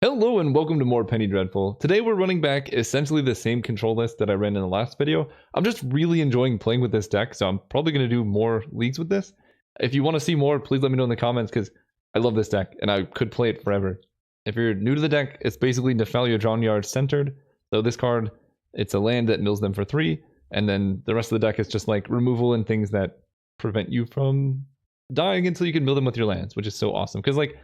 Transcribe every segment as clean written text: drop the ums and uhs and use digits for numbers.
Hello and welcome to more Penny Dreadful. Today we're running back essentially the same control list that I ran in the last video. I'm just really enjoying playing with this deck, so I'm probably going to do more leagues with this. If you want to see more, please let me know in the comments because I love this deck and I could play it forever. If you're new to the deck, it's basically Nefalio Drownyard centered. So this card, it's a land that mills them for 3, and then the rest of the deck is just like removal and things that prevent you from dying until you can mill them with your lands, which is so awesome. Because like,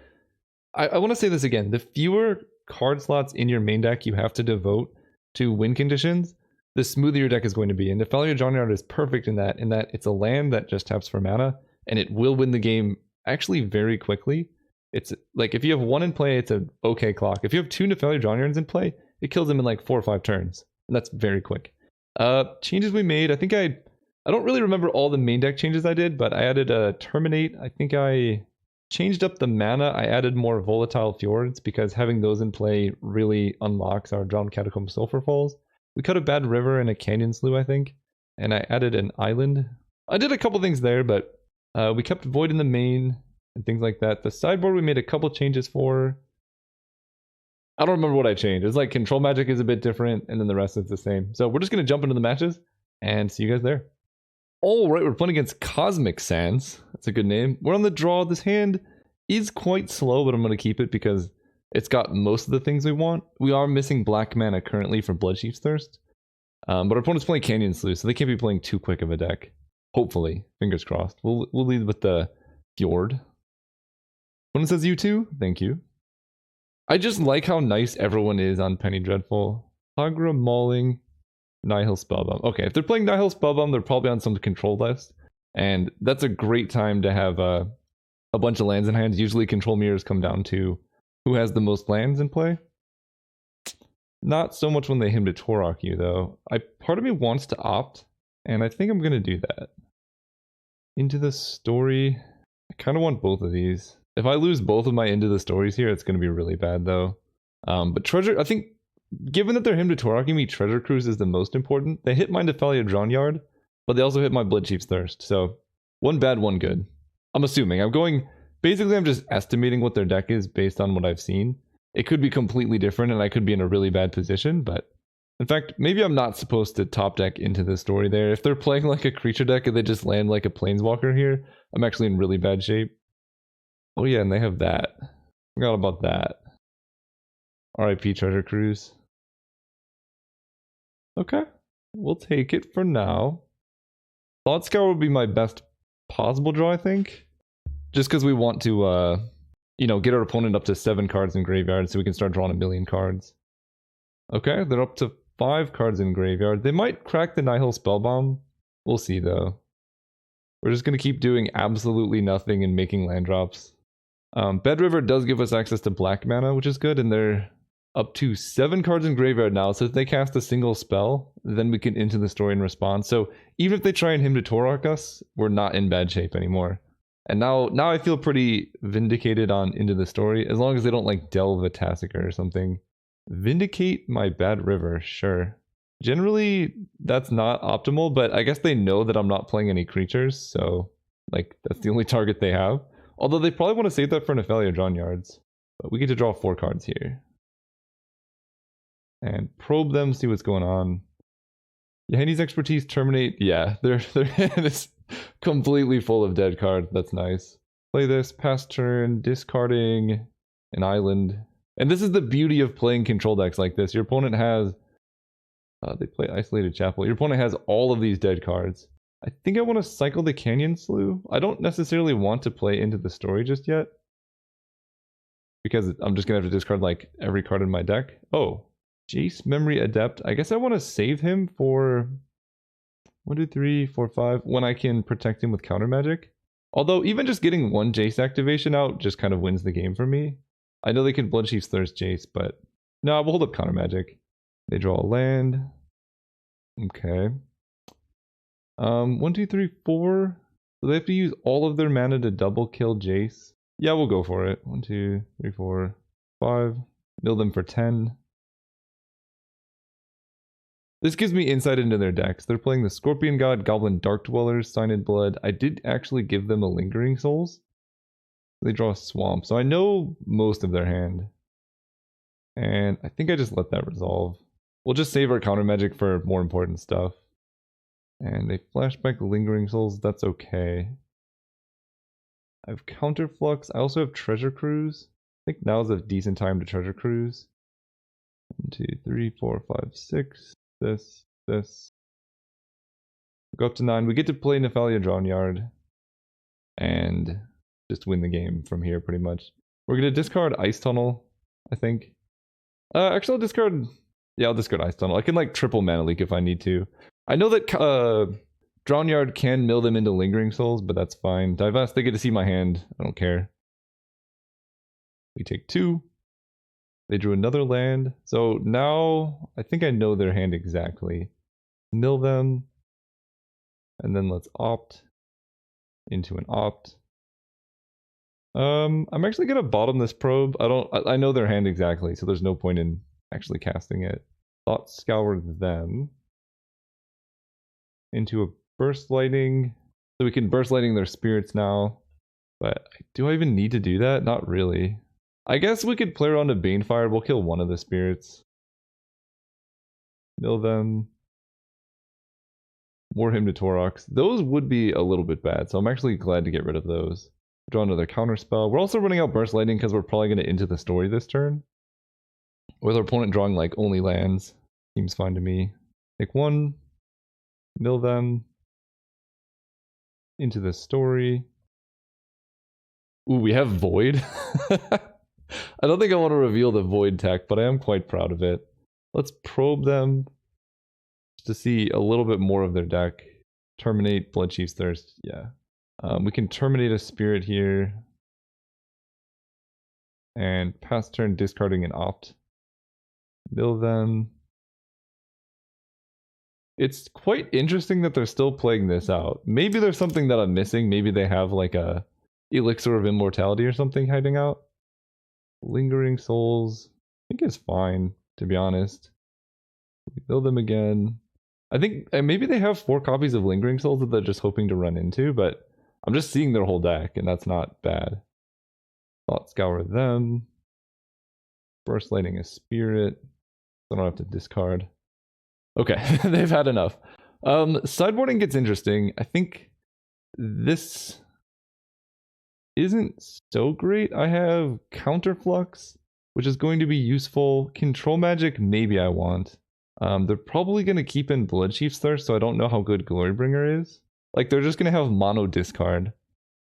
I want to say this again, the fewer card slots in your main deck you have to devote to win conditions, the smoother your deck is going to be. And Nefalio Drownyard is perfect in that it's a land that just taps for mana, and it will win the game actually very quickly. It's like, if you have 1 in play, it's an okay clock. If you have 2 Nefalio Drownyards in play, it kills them in like 4 or 5 turns. And that's very quick. Changes we made, I think I don't really remember all the main deck changes I did, but I added a Terminate. I think I changed up the mana. I added more volatile fjords because having those in play really unlocks our Drowned Catacomb Sulphur Falls. We cut a Bad River and a Canyon Slough, I think, and I added an island. I did a couple things there, but we kept Void in the main and things like that. The sideboard we made a couple changes for. I don't remember what I changed. It's like Control Magic is a bit different, and then the rest is the same. So we're just going to jump into the matches and see you guys there. Alright, we're playing against Cosmic Sands. That's a good name. We're on the draw. This hand is quite slow, but I'm going to keep it because it's got most of the things we want. We are missing black mana currently for Bloodchief's Thirst. But our opponent's playing Canyon Slough, so they can't be playing too quick of a deck. Hopefully. Fingers crossed. We'll lead with the Fjord. Opponent says U2. Thank you. I just like how nice everyone is on Penny Dreadful. Hagra Mauling. Nihil Spellbomb. Okay, if they're playing Nihil Spellbomb, they're probably on some control list. And that's a great time to have a bunch of lands in hand. Usually control mirrors come down to who has the most lands in play. Not so much when they him to Torok you, though. Part of me wants to opt, and I think I'm going to do that. Into the Story. I kind of want both of these. If I lose both of my Into the Stories here, it's going to be really bad, though. But Treasure, I think, given that they're him to Torok me, Treasure Cruise is the most important. They hit my Nefalio Drownyard, but they also hit my Bloodchief's Thirst. So, one bad, one good. I'm assuming. Basically, I'm just estimating what their deck is based on what I've seen. It could be completely different, and I could be in a really bad position, but in fact, maybe I'm not supposed to top deck Into the Story there. If they're playing like a creature deck and they just land like a Planeswalker here, I'm actually in really bad shape. Oh yeah, and they have that. Forgot about that. RIP Treasure Cruise. Okay, we'll take it for now. Thought Scour would be my best possible draw, I think. Just because we want to, get our opponent up to 7 cards in graveyard so we can start drawing a million cards. Okay, they're up to 5 cards in graveyard. They might crack the Nihil Spellbomb. We'll see, though. We're just going to keep doing absolutely nothing and making land drops. Bed River does give us access to black mana, which is good, and they're up to 7 cards in graveyard now, so if they cast a single spell, then we can Into the Story and respond. So even if they try and him to Torok us, we're not in bad shape anymore. And now I feel pretty vindicated on Into the Story, as long as they don't like delve a Tassica or something. Vindicate my Bad River, sure. Generally, that's not optimal, but I guess they know that I'm not playing any creatures, so like that's the only target they have. Although they probably want to save that for Nefalio Drownyards. But we get to draw 4 cards here. And probe them, see what's going on. Yahenni's Expertise, Terminate. Yeah, their hand is completely full of dead cards. That's nice. Play this, pass turn, discarding an island. And this is the beauty of playing control decks like this. Your opponent has... they play Isolated Chapel. Your opponent has all of these dead cards. I think I want to cycle the Canyon Slough. I don't necessarily want to play Into the Story just yet. Because I'm just going to have to discard like every card in my deck. Oh. Jace Memory Adept. I guess I want to save him for 1, 2, 3, 4, 5 when I can protect him with counter magic. Although even just getting 1 Jace activation out just kind of wins the game for me. I know they can Bloodchief's Thirst Jace, but no, we'll hold up counter magic. They draw a land. Okay. 1, 2, 3, 4. So they have to use all of their mana to double kill Jace. Yeah, we'll go for it. 1, 2, 3, 4, 5. Mill them for 10. This gives me insight into their decks. They're playing the Scorpion God, Goblin Dark Dwellers, Sign in Blood. I did actually give them a Lingering Souls. They draw a Swamp, so I know most of their hand. And I think I just let that resolve. We'll just save our counter magic for more important stuff. And they flash back Lingering Souls, that's okay. I have Counterflux, I also have Treasure Cruise. I think now's a decent time to Treasure Cruise. 1, 2, 3, 4, 5, 6. This. Go up to 9. We get to play Nephalia Drownyard. And just win the game from here, pretty much. We're going to discard Ice Tunnel, I think. Actually, I'll discard... Yeah, I'll discard Ice Tunnel. I can, like, triple Mana Leak if I need to. I know that Drownyard can mill them into Lingering Souls, but that's fine. Divest, they get to see my hand. I don't care. We take 2. They drew another land. So now, I think I know their hand exactly. Mill them. And then let's opt into an opt. I'm actually gonna bottom this probe. I know their hand exactly, so there's no point in actually casting it. Thought Scour them into a Burst Lightning, so we can Burst Lightning their spirits now. But do I even need to do that? Not really. I guess we could play around a Banefire. We'll kill one of the spirits. Mill them. War Hymn to Torox. Those would be a little bit bad, so I'm actually glad to get rid of those. Draw another counter spell. We're also running out Burst Lightning because we're probably going to into the story this turn. With our opponent drawing like only lands. Seems fine to me. Take 1. Mill them. Into the story. Ooh, we have Void. I don't think I want to reveal the Void tech, but I am quite proud of it. Let's probe them to see a little bit more of their deck. Terminate Bloodchief's Thirst. Yeah. We can terminate a spirit here. And pass turn discarding an opt. Mill them. It's quite interesting that they're still playing this out. Maybe there's something that I'm missing. Maybe they have like a Elixir of Immortality or something hiding out. Lingering Souls. I think it's fine, to be honest. We mill them again. I think maybe they have 4 copies of Lingering Souls that they're just hoping to run into, but I'm just seeing their whole deck, and that's not bad. Thought Scour them. Burst Lightning a spirit. I don't have to discard. Okay, they've had enough. Sideboarding gets interesting. I think this isn't so great. I have Counterflux, which is going to be useful. Control Magic, maybe I want. They're probably going to keep in Bloodchief's Thirst, so I don't know how good Glorybringer is. Like, they're just going to have mono discard,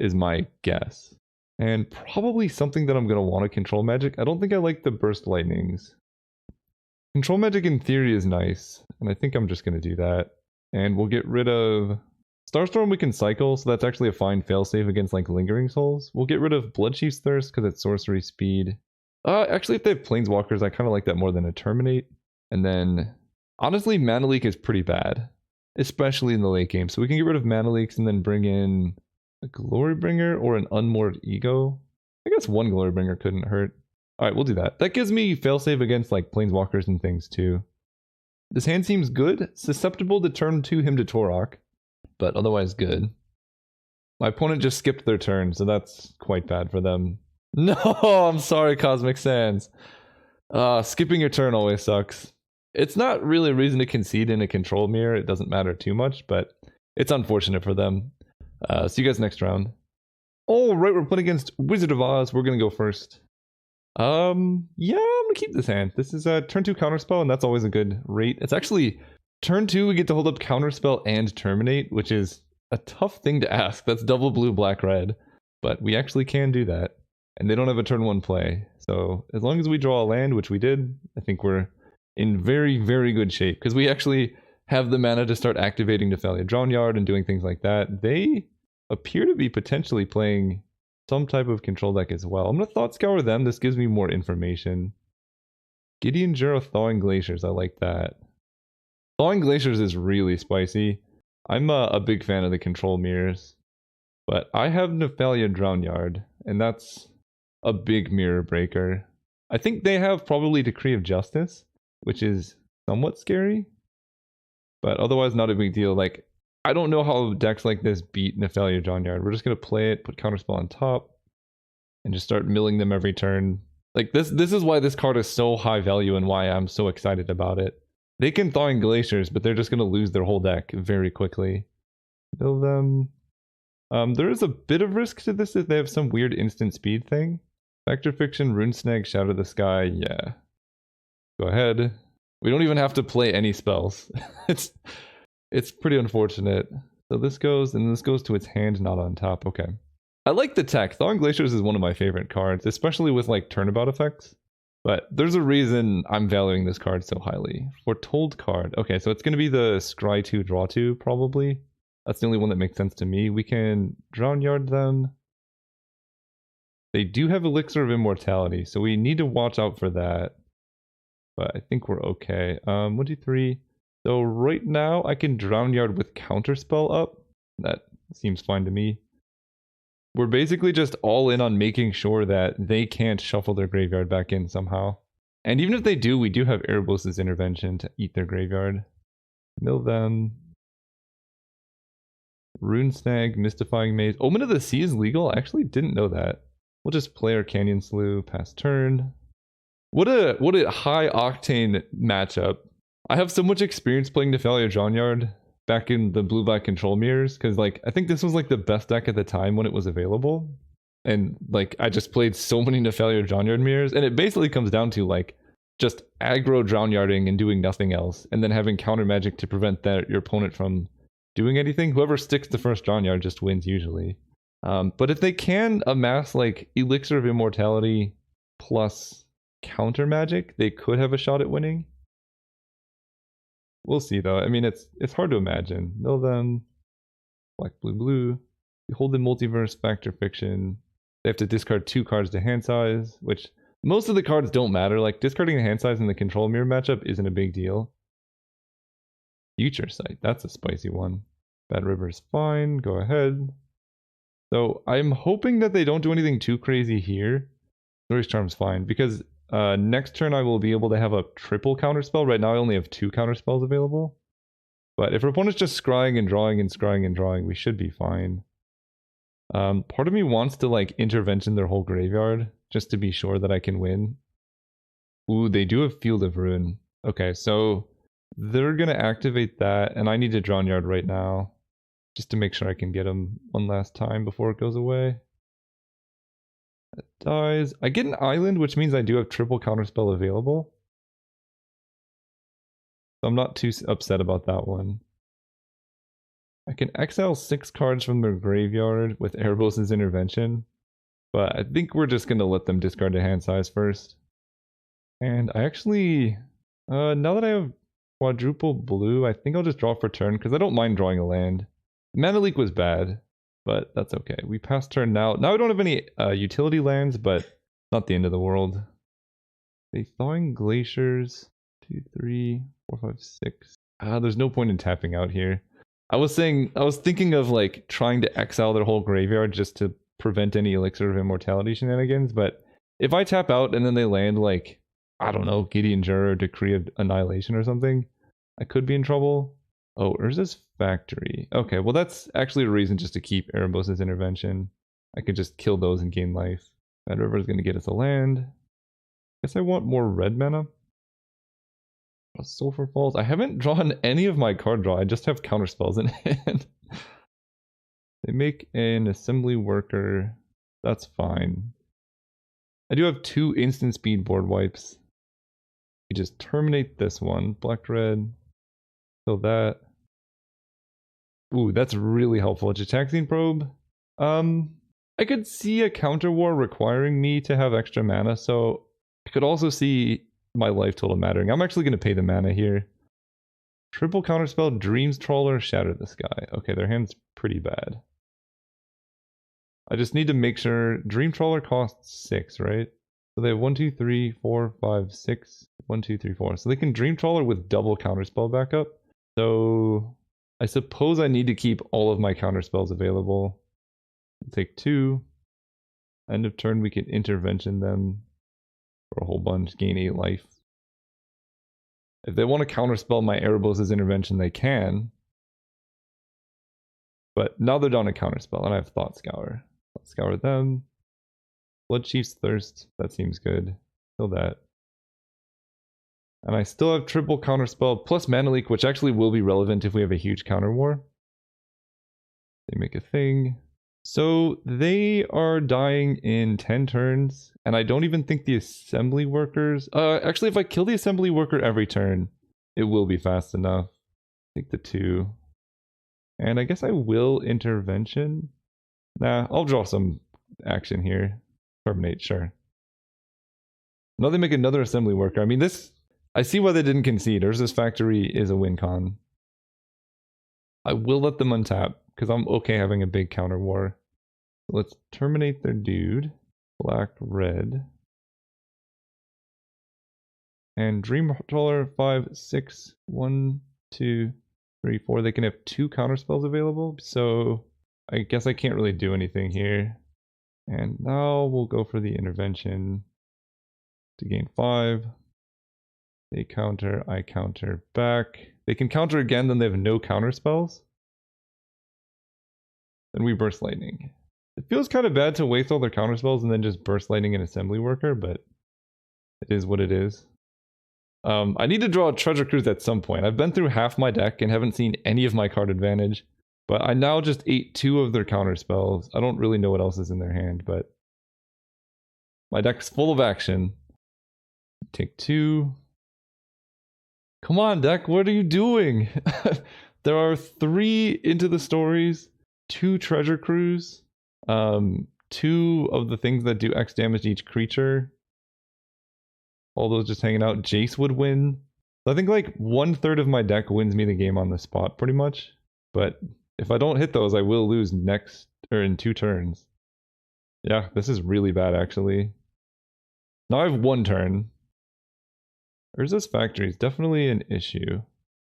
is my guess. And probably something that I'm going to want to Control Magic. I don't think I like the Burst Lightnings. Control Magic in theory is nice, and I think I'm just going to do that. And we'll get rid of... Starstorm we can cycle, so that's actually a fine failsafe against like Lingering Souls. We'll get rid of Bloodchief's Thirst because it's sorcery speed. Actually, if they have Planeswalkers, I kind of like that more than a Terminate. And then, honestly, Mana Leak is pretty bad, especially in the late game. So we can get rid of Mana Leaks and then bring in a Glorybringer or an Unmoored Ego. I guess one Glorybringer couldn't hurt. Alright, we'll do that. That gives me failsafe against like Planeswalkers and things too. This hand seems good. Susceptible to turn 2 Hymn to Torok, but otherwise good. My opponent just skipped their turn, so that's quite bad for them. No, I'm sorry, Cosmic Sands. Skipping your turn always sucks. It's not really a reason to concede in a control mirror. It doesn't matter too much, but it's unfortunate for them. See you guys next round. All right, we're playing against Wizard of Oz. We're gonna go first. Yeah, I'm gonna keep this hand. This is a turn 2 counterspell, and that's always a good rate. It's actually turn 2 we get to hold up counterspell and terminate, which is a tough thing to ask. That's double blue, black, red, but we actually can do that. And they don't have a turn 1 play, so as long as we draw a land, which we did, I think we're in very, very good shape because we actually have the mana to start activating Nephalia Drownyard and doing things like that. They appear to be potentially playing some type of control deck as well. I'm going to Thought Scour them. This gives me more information. Gideon Jarrow Thawing Glaciers. I like that. Thawing Glaciers is really spicy. I'm a big fan of the control mirrors. But I have Nephalia Drownyard, and that's a big mirror breaker. I think they have probably Decree of Justice, which is somewhat scary. But otherwise not a big deal. Like, I don't know how decks like this beat Nephalia Drownyard. We're just going to play it, put Counterspell on top, and just start milling them every turn. Like this is why this card is so high value and why I'm so excited about it. They can Thawing Glaciers, but they're just going to lose their whole deck very quickly. Mill them. There is a bit of risk to this if they have some weird instant speed thing. Factor Fiction, Rune Snag, Shadow the Sky, yeah. Go ahead. We don't even have to play any spells. It's pretty unfortunate. So this goes, and this goes to its hand, not on top. Okay. I like the tech. Thawing Glaciers is one of my favorite cards, especially with like turnabout effects. But there's a reason I'm valuing this card so highly. Foretold card. Okay, so it's going to be the Scry 2, Draw 2, probably. That's the only one that makes sense to me. We can Drown Yard them. They do have Elixir of Immortality, so we need to watch out for that. But I think we're okay. 1, 2, 3. So right now I can Drown Yard with Counterspell up. That seems fine to me. We're basically just all in on making sure that they can't shuffle their graveyard back in somehow. And even if they do, we do have Erebos' Intervention to eat their graveyard. Mill them. Rune Snag, Mystifying Maze. Omen of the Sea is legal? I actually didn't know that. We'll just play our Canyon Slough, pass turn. What a high octane matchup. I have so much experience playing Nephalia Drownyard back in the blue-black control mirrors, because like I think this was like the best deck at the time when it was available. And like I just played so many Nephalia Drownyard mirrors, and it basically comes down to like just aggro Drownyarding and doing nothing else, and then having counter magic to prevent that your opponent from doing anything. Whoever sticks the first Drownyard just wins usually. But if they can amass like Elixir of Immortality plus counter magic, they could have a shot at winning. We'll see though. I mean, it's hard to imagine. Mill them. Black, blue, blue. Beholden Multiverse, Factor Fiction. They have to discard 2 cards to hand size, which most of the cards don't matter. Like discarding the hand size in the control mirror matchup isn't a big deal. Future Sight, that's a spicy one. Bad River's fine. Go ahead. So I'm hoping that they don't do anything too crazy here. Story's Charm's fine, because next turn I will be able to have a triple counterspell. Right now I only have 2 counterspells available. But if our opponent's just scrying and drawing and scrying and drawing, we should be fine. Part of me wants to like intervention their whole graveyard, just to be sure that I can win. Ooh, they do have Field of Ruin. Okay, so they're gonna activate that, and I need to Drown Yard right now, just to make sure I can get them one last time before it goes away. That dies. I get an island, which means I do have triple counterspell available. So I'm not too upset about that one. I can exile 6 cards from their graveyard with Erebos' Intervention, but I think we're just going to let them discard a hand size first. And I actually, now that I have quadruple blue, I think I'll just draw for turn, because I don't mind drawing a land. Mana Leak was bad, but that's okay. We pass turn now. Now I don't have any utility lands, but not the end of the world. They Thawing Glaciers, 2, 3, 4, 5, 6. There's no point in tapping out here. I was thinking of like trying to exile their whole graveyard just to prevent any Elixir of Immortality shenanigans, but if I tap out and then they land like, I don't know, Gideon Juror or Decree of Annihilation or something, I could be in trouble. Oh, Urza's Factory. Okay, well that's actually a reason just to keep Erebos' Intervention. I could just kill those and gain life. Bad River is going to get us a land. Guess I want more red mana. Sulfur Falls. I haven't drawn any of my card draw. I just have counterspells in hand. They make an assembly worker. That's fine. I do have 2 instant speed board wipes. You just terminate this one. Black, red. Kill that. Ooh, that's really helpful. Jitaxian Probe. I could see a counter war requiring me to have extra mana, so I could also see my life total mattering. I'm actually going to pay the mana here. Triple counterspell, Dreams Trawler, Shatter the Sky. Okay, their hand's pretty bad. I just need to make sure Dream Trawler costs 6, right? So they have 1, 2, 3, 4, 5, 6. 1, 2, 3, 4. So they can Dream Trawler with double counterspell backup. So I suppose I need to keep all of my counterspells available. Take 2. End of turn, we can intervention them for a whole bunch, gain 8 life. If they want to counterspell my Erebos' Intervention, they can. But now they're down to counterspell, and I have Thought Scour. Thought Scour them. Blood Chief's Thirst. That seems good. Kill that. And I still have triple counterspell plus mana leak, which actually will be relevant if we have a huge counter war. They make a thing. So they are dying in 10 turns, and I don't even think the assembly workers... actually, if I kill the assembly worker every turn, it will be fast enough. Take the 2. And I guess I will intervention. Nah, I'll draw some action here. Terminate, sure. Now they make another assembly worker. I mean, this... I see why they didn't concede. Urza's Factory is a win con. I will let them untap, because I'm okay having a big counter war. Let's terminate their dude. Black, red. And Dream Trawler 5, 6, 1, 2, 3, 4. They can have 2 counter spells available, so I guess I can't really do anything here. And now we'll go for the intervention to gain 5. They counter, I counter back. They can counter again, then they have no counter spells. Then we burst lightning. It feels kind of bad to waste all their counter spells and then just burst lightning an assembly worker, but it is what it is. I need to draw a treasure cruise at some point. I've been through half my deck and haven't seen any of my card advantage, but I now just ate 2 of their counter spells. I don't really know what else is in their hand, but my deck's full of action. Take 2. Come on, deck, what are you doing? There are 3 Into the Stories, 2 Treasure Cruise, 2 of the things that do X damage to each creature. All those just hanging out. Jace would win. So I think like 1/3 of my deck wins me the game on the spot, pretty much. But if I don't hit those, I will lose next, or in 2 turns. Yeah, this is really bad, actually. Now I have 1 turn. Urza's Factory is definitely an issue.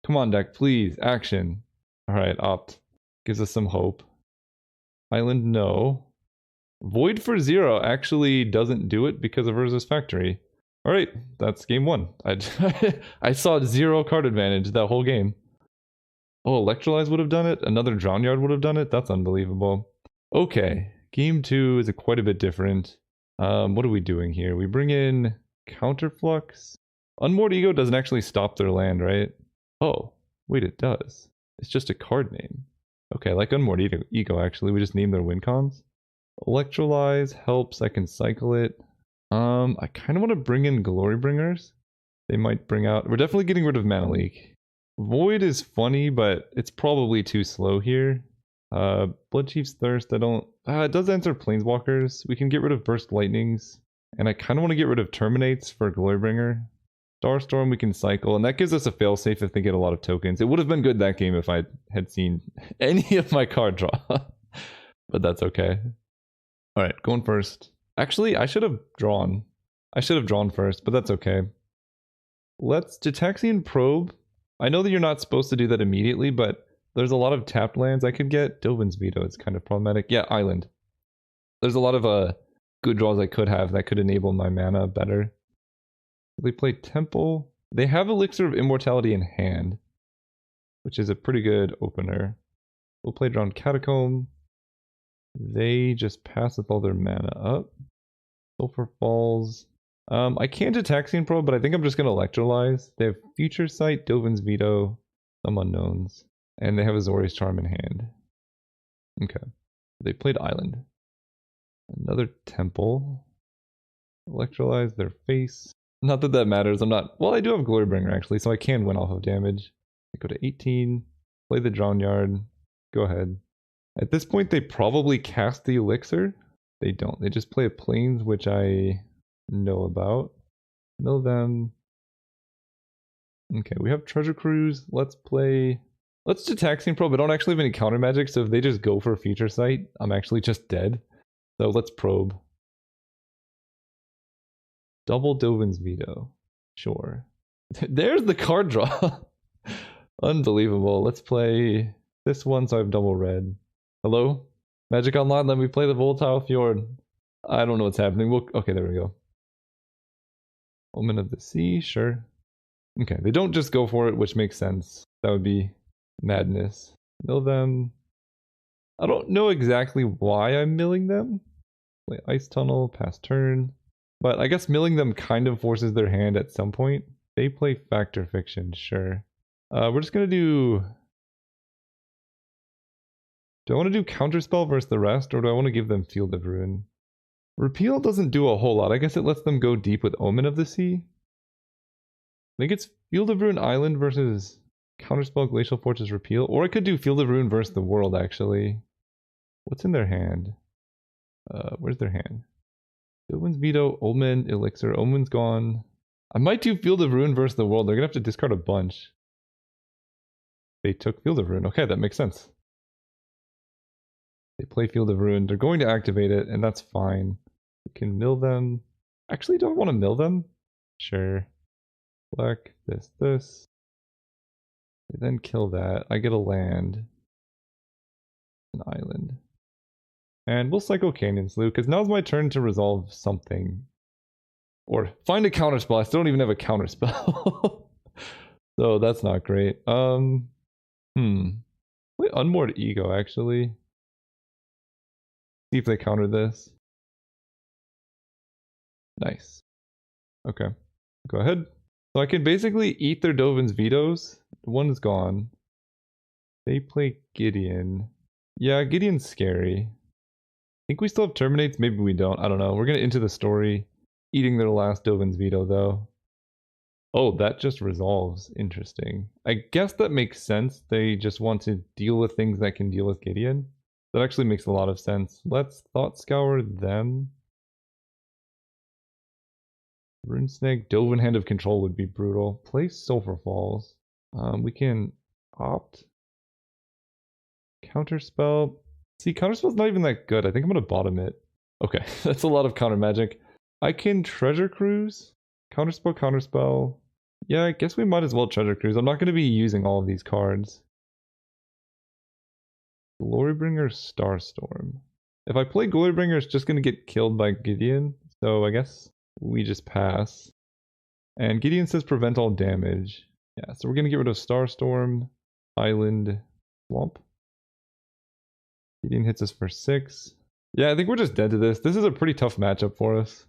Come on, deck, please. Action. Alright, opt. Gives us some hope. Island, no. Void for 0 actually doesn't do it because of Urza's Factory. Alright, that's game 1. I saw 0 card advantage that whole game. Oh, Electrolyze would have done it? Another Drown Yard would have done it? That's unbelievable. Okay, game 2 is quite a bit different. What are we doing here? We bring in Counterflux. Unmoored Ego doesn't actually stop their land, right? Oh, wait, it does. It's just a card name. Okay, like Unmoored Ego actually, we just name their win cons. Electrolyze helps, I can cycle it. I kind of want to bring in Glory Bringers. They might bring out... We're definitely getting rid of Mana Leak. Void is funny, but it's probably too slow here. Blood Chief's Thirst, I don't... it does answer Planeswalkers. We can get rid of Burst Lightnings. And I kind of want to get rid of Terminates for Glorybringer. Starstorm we can cycle, and that gives us a failsafe if they get a lot of tokens. It would have been good that game if I had seen any of my card draw. But that's okay. Alright, going first. Actually, I should have drawn. I should have drawn first, but that's okay. Let's Gitaxian Probe. I know that you're not supposed to do that immediately, but there's a lot of tapped lands I could get. Dovin's Veto, it's kind of problematic. Yeah, Island. There's a lot of good draws I could have that could enable my mana better. They play Temple. They have Elixir of Immortality in hand, which is a pretty good opener. We'll play Drowned Catacomb. They just pass with all their mana up. Sulfur Falls. I can't Gitaxian Probe, but I think I'm just going to Electrolyze. They have Future Sight, Dovin's Veto, some unknowns, and they have Azorius Charm in hand. Okay. They played Island. Another Temple. Electrolyze their face. Not that that matters. I'm not... Well, I do have Glorybringer, actually, so I can win off of damage. I go to 18. Play the Drown Yard. Go ahead. At this point, they probably cast the Elixir. They don't. They just play a Plains, which I know about. Mill them. Okay, we have Treasure Cruise. Let's play... Let's Gitaxian Probe. I don't actually have any counter magic, so if they just go for Future Sight, I'm actually just dead. So let's Probe. Double Dovin's Veto. Sure. There's the card draw. Unbelievable. Let's play this one so I have double red. Hello? Magic Online, let me play the Volatile Fjord. I don't know what's happening. Okay, there we go. Omen of the Sea, sure. Okay, they don't just go for it, which makes sense. That would be madness. Mill them. I don't know exactly why I'm milling them. Play Ice Tunnel, pass turn. But I guess milling them kind of forces their hand at some point. They play Fact or Fiction, sure. We're just gonna do... Do I want to do Counterspell versus the rest, or do I want to give them Field of Ruin? Repeal doesn't do a whole lot. I guess it lets them go deep with Omen of the Sea. I think it's Field of Ruin Island versus Counterspell Glacial Fortress Repeal. Or I could do Field of Ruin versus the World, actually. What's in their hand? Where's their hand? Dovin's Veto, Omen, Elixir. Omen's gone. I might do Field of Ruin versus the World. They're gonna have to discard a bunch. They took Field of Ruin. Okay, that makes sense. They play Field of Ruin. They're going to activate it, and that's fine. We can mill them. Actually, do I want to mill them? Sure. Black, this. They then kill that. I get a land. An island. And we'll Psycho Canyon Slough, because now's my turn to resolve something. Or find a counterspell. I still don't even have a counterspell. So that's not great. Play Unmoored Ego, actually. See if they counter this. Nice. Okay. Go ahead. So I can basically eat their Dovin's Vetoes. One is gone. They play Gideon. Yeah, Gideon's scary. I think we still have Terminates. Maybe we don't. I don't know. We're going to into the story. Eating their last Dovin's Veto, though. Oh, that just resolves. Interesting. I guess that makes sense. They just want to deal with things that can deal with Gideon. That actually makes a lot of sense. Let's Thought Scour them. Rune Snake, Dovin Hand of Control would be brutal. Play Sulphur Falls. We can opt. Counterspell. See, Counterspell's not even that good. I think I'm gonna bottom it. Okay, that's a lot of counter magic. I can Treasure Cruise. Counterspell, Counterspell. Yeah, I guess we might as well Treasure Cruise. I'm not gonna be using all of these cards. Glorybringer, Starstorm. If I play Glorybringer, it's just gonna get killed by Gideon. So I guess we just pass. And Gideon says prevent all damage. Yeah, so we're gonna get rid of Starstorm, Island, Swamp. Gideon hits us for 6. Yeah, I think we're just dead to this. This is a pretty tough matchup for us.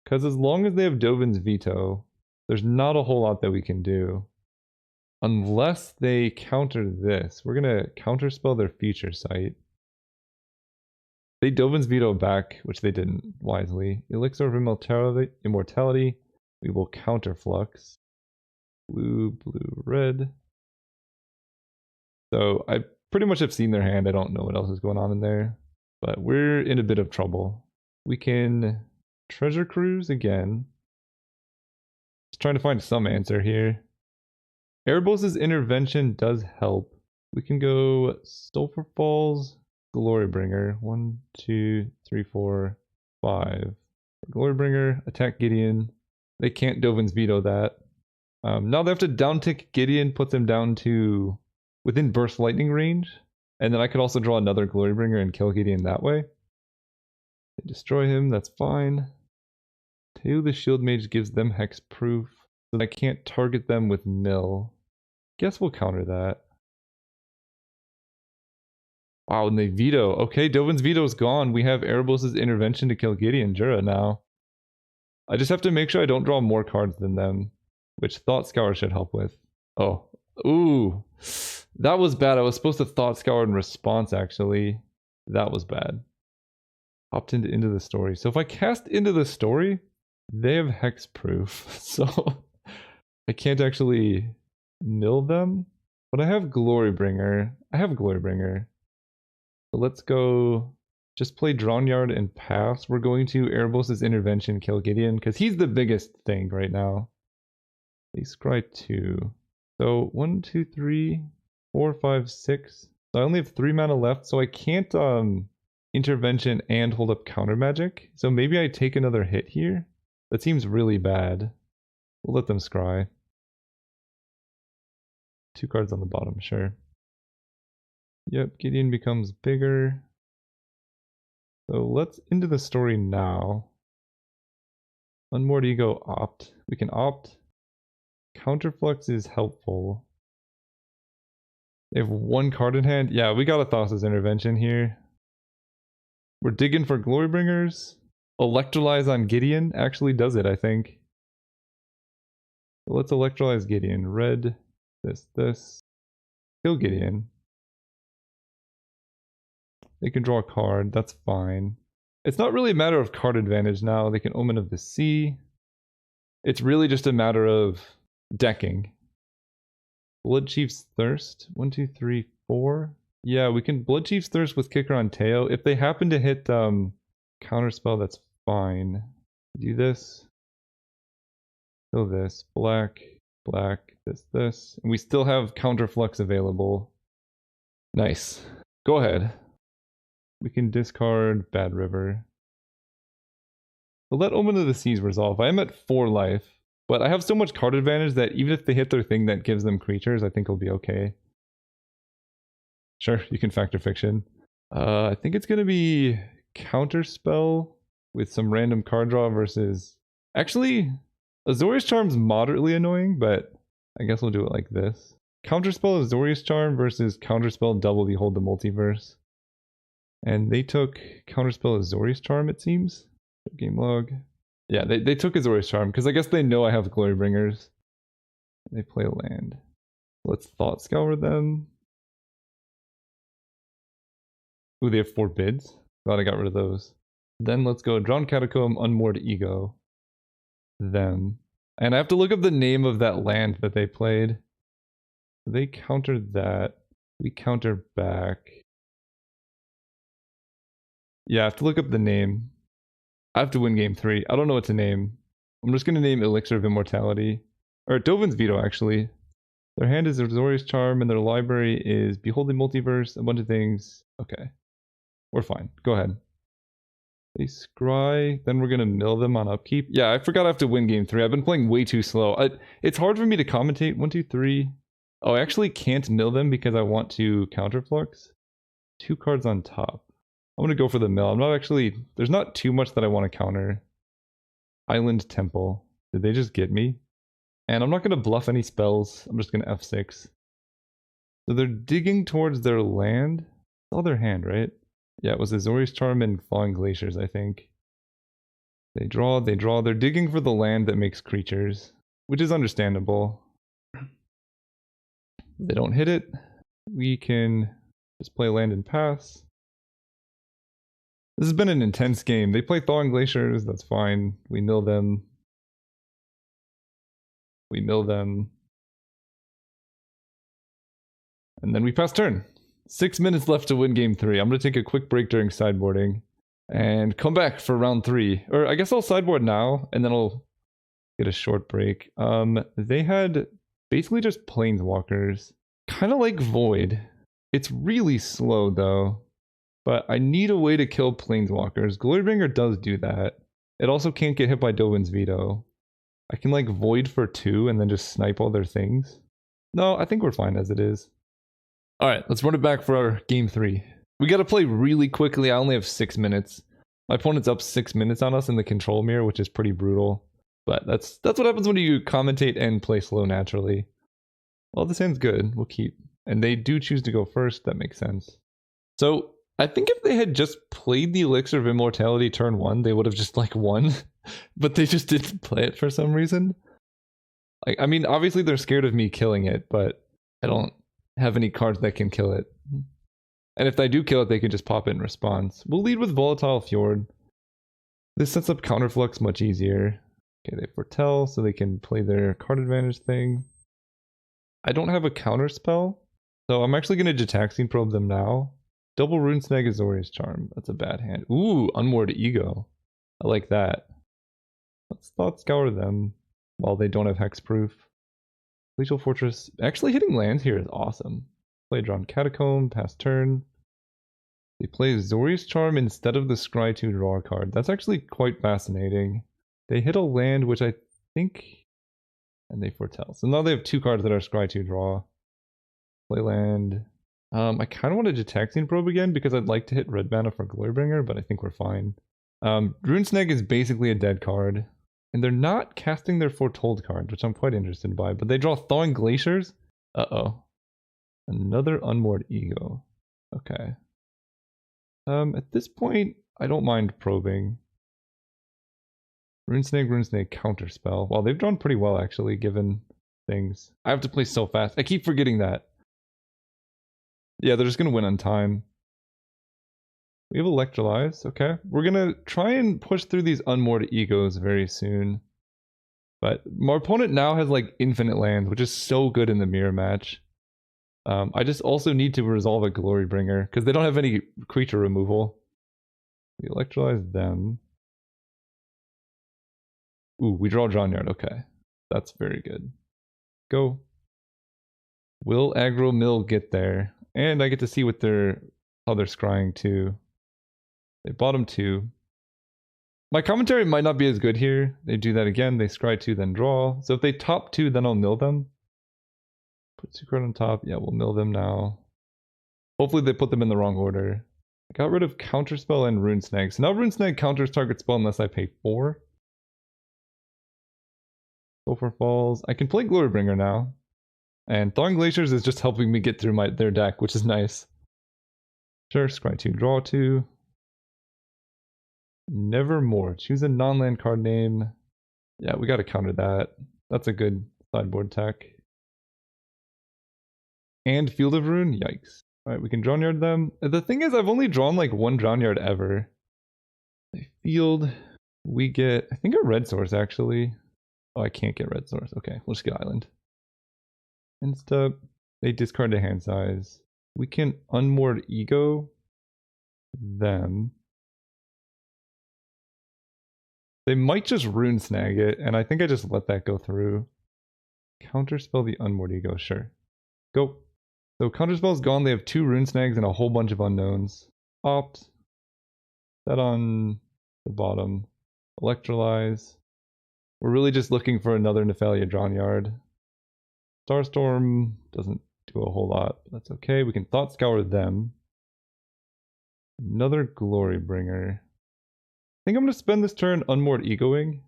Because as long as they have Dovin's Veto, there's not a whole lot that we can do. Unless they counter this. We're gonna counterspell their Future Sight. They Dovin's Veto back, which they didn't, wisely. Elixir of Immortality. We will Counterflux. Blue, blue, red. So I pretty much have seen their hand. I don't know what else is going on in there. But we're in a bit of trouble. We can Treasure Cruise again. Just trying to find some answer here. Erebos' Intervention does help. We can go Sulphur Falls, Glorybringer. 1, 2, 3, 4, 5. Glorybringer, attack Gideon. They can't Dovin's Veto that. Now they have to downtick Gideon, put them down to within Burst Lightning range. And then I could also draw another Glorybringer and kill Gideon that way. They destroy him, that's fine. Tail the Shield Mage gives them hexproof, so I can't target them with mill. Guess we'll counter that. Wow, and they veto. Okay, Dovin's Veto's gone. We have Erebos' Intervention to kill Gideon Jura now. I just have to make sure I don't draw more cards than them, which Thought Scour should help with. Oh, ooh. That was bad. I was supposed to Thought Scour in response, actually. That was bad. Opt into the story. So if I cast Into the Story, they have hexproof. So I can't actually mill them. But I have Glorybringer. So let's go just play Drownyard and pass. We're going to Erebos' Intervention kill Gideon, because he's the biggest thing right now. They scry 2. So 1, 2, 3, 4, 5, 6. So I only have 3 mana left, so I can't intervention and hold up counter magic. So maybe I take another hit here. That seems really bad. We'll let them scry. 2 cards on the bottom, sure. Yep, Gideon becomes bigger. So let's into the story now. Unmoored Ego, opt. We can opt. Counterflux is helpful. They have 1 card in hand. Yeah, we got a Thassa's Intervention here. We're digging for Glorybringers. Electrolyze on Gideon actually does it, I think. Let's electrolyze Gideon. Red, this. Kill Gideon. They can draw a card, that's fine. It's not really a matter of card advantage now. They can Omen of the Sea. It's really just a matter of decking. Blood Chief's Thirst. 1, 2, 3, 4. Yeah, we can Blood Chief's Thirst with Kicker on Teo. If they happen to hit Counterspell, that's fine. Do this. Kill this. Black, black, this. And we still have Counterflux available. Nice. Go ahead. We can discard Bad River. We'll let Omen of the Seas resolve. I am at 4 life, but I have so much card advantage that even if they hit their thing that gives them creatures, I think it'll be okay. Sure, you can Factor Fiction. I think it's going to be Counterspell with some random card draw versus... Actually, Azorius Charm's moderately annoying, but I guess we'll do it like this. Counterspell Azorius Charm versus Counterspell Double Behold the Multiverse. And they took Counterspell Azorius Charm, it seems. Game log. Yeah, they took Azorius Charm, because I guess they know I have Glorybringers. They play a land. Let's Thought Scour them. Ooh, they have 4 bids. Glad I got rid of those. Then let's go Drawn Catacomb, Unmoored Ego. Them. And I have to look up the name of that land that they played. They countered that. We counter back. Yeah, I have to look up the name. I have to win game 3. I don't know what to name. I'm just going to name Elixir of Immortality. Or Dovin's Veto, actually. Their hand is Azorius Charm, and their library is Behold the Multiverse, a bunch of things. Okay. We're fine. Go ahead. They scry, then we're going to mill them on upkeep. Yeah, I forgot I have to win game 3. I've been playing way too slow. It's hard for me to commentate. 1, 2, 3. Oh, I actually can't mill them because I want to Counterflux. 2 cards on top. I'm going to go for the mill. I'm not actually... There's not too much that I want to counter. Island Temple. Did they just get me? And I'm not going to bluff any spells. I'm just going to F6. So they're digging towards their land. It's all their hand, right? Yeah, it was Azorius Charm and Falling Glaciers, I think. They draw. They're digging for the land that makes creatures, which is understandable. They don't hit it. We can just play land and pass. This has been an intense game. They play Thawing Glaciers, that's fine. We mill them. We mill them. And then we pass turn. 6 minutes left to win game 3. I'm going to take a quick break during sideboarding and come back for round 3. Or I guess I'll sideboard now and then I'll get a short break. They had basically just Planeswalkers. Kind of like Void. It's really slow though. But I need a way to kill Planeswalkers. Glorybringer does do that. It also can't get hit by Dovin's Veto. I can like Void for 2 and then just snipe all their things. No, I think we're fine as it is. Alright, let's run it back for our game 3. We gotta play really quickly. I only have 6 minutes. My opponent's up 6 minutes on us in the control mirror, which is pretty brutal. But that's what happens when you commentate and play slow naturally. Well, this hand's good. We'll keep. And they do choose to go first. That makes sense. So I think if they had just played the Elixir of Immortality turn 1, they would have just like won. But they just didn't play it for some reason. Like, I mean, obviously they're scared of me killing it, but I don't have any cards that can kill it. And if they do kill it, they can just pop it in response. We'll lead with Volatile Fjord. This sets up Counterflux much easier. Okay, they foretell, so they can play their card advantage thing. I don't have a counter spell, so I'm actually going to Jetaxian Probe them now. Double Rune Snag Azorius Charm. That's a bad hand. Ooh, Unmoored Ego. I like that. Let's Thought Scour them while they don't have Hexproof. Glacial Fortress. Actually hitting lands here is awesome. Play Drawn Catacomb, pass turn. They play Azorius Charm instead of the Scry 2 draw card. That's actually quite fascinating. They hit a land, which I think... And they foretell. So now they have 2 cards that are Scry 2 draw. Play land. I kind of want to Jetaxian Probe again because I'd like to hit red mana for Glorybringer, but I think we're fine. Rune Snag is basically a dead card. And they're not casting their Foretold card, which I'm quite interested by. But they draw Thawing Glaciers. Uh-oh. Another Unmoored Ego. Okay. At this point, I don't mind probing. Runesnake, Counterspell. Well, they've drawn pretty well, actually, given things. I have to play so fast. I keep forgetting that. Yeah, they're just going to win on time. We have Electrolyze, okay. We're going to try and push through these unmoored egos very soon. But my opponent now has like infinite lands, which is so good in the mirror match. I just also need to resolve a Glorybringer, because they don't have any creature removal. We Electrolyze them. Ooh, we draw Drownyard, okay. That's very good. Go. Will aggro mill get there? And I get to see what how they're scrying too. They bottom 2. My commentary might not be as good here. They do that again, they scry 2, then draw. So if they top 2, then I'll mill them. Put 2 card on top. Yeah, we'll mill them now. Hopefully they put them in the wrong order. I got rid of Counterspell and Runesnag. So now Runesnag counters target spell unless I pay 4. Sulfur Falls. I can play Glorybringer now. And Thawing Glaciers is just helping me get through their deck, which is nice. Sure, scry 2, draw 2. Nevermore. Choose a non-land card name. Yeah, we gotta counter that. That's a good sideboard tech. And Field of Ruin? Yikes. Alright, we can Drownyard them. The thing is, I've only drawn like 1 Drownyard ever. Field. We get, I think, a red source actually. Oh, I can't get red source. Okay, we'll just get Island. Insta. They discard the hand size. We can unmoored ego them. They might just rune snag it, and I think I just let that go through. Counterspell the unmoored ego, sure. Go. So Counterspell's gone, they have 2 rune snags and a whole bunch of unknowns. Opt. That on the bottom. Electrolyze. We're really just looking for another Nephalia Drownyard. Starstorm doesn't do a whole lot, but that's okay. We can Thought Scour them. Another Glorybringer. I think I'm going to spend this turn unmoored egoing.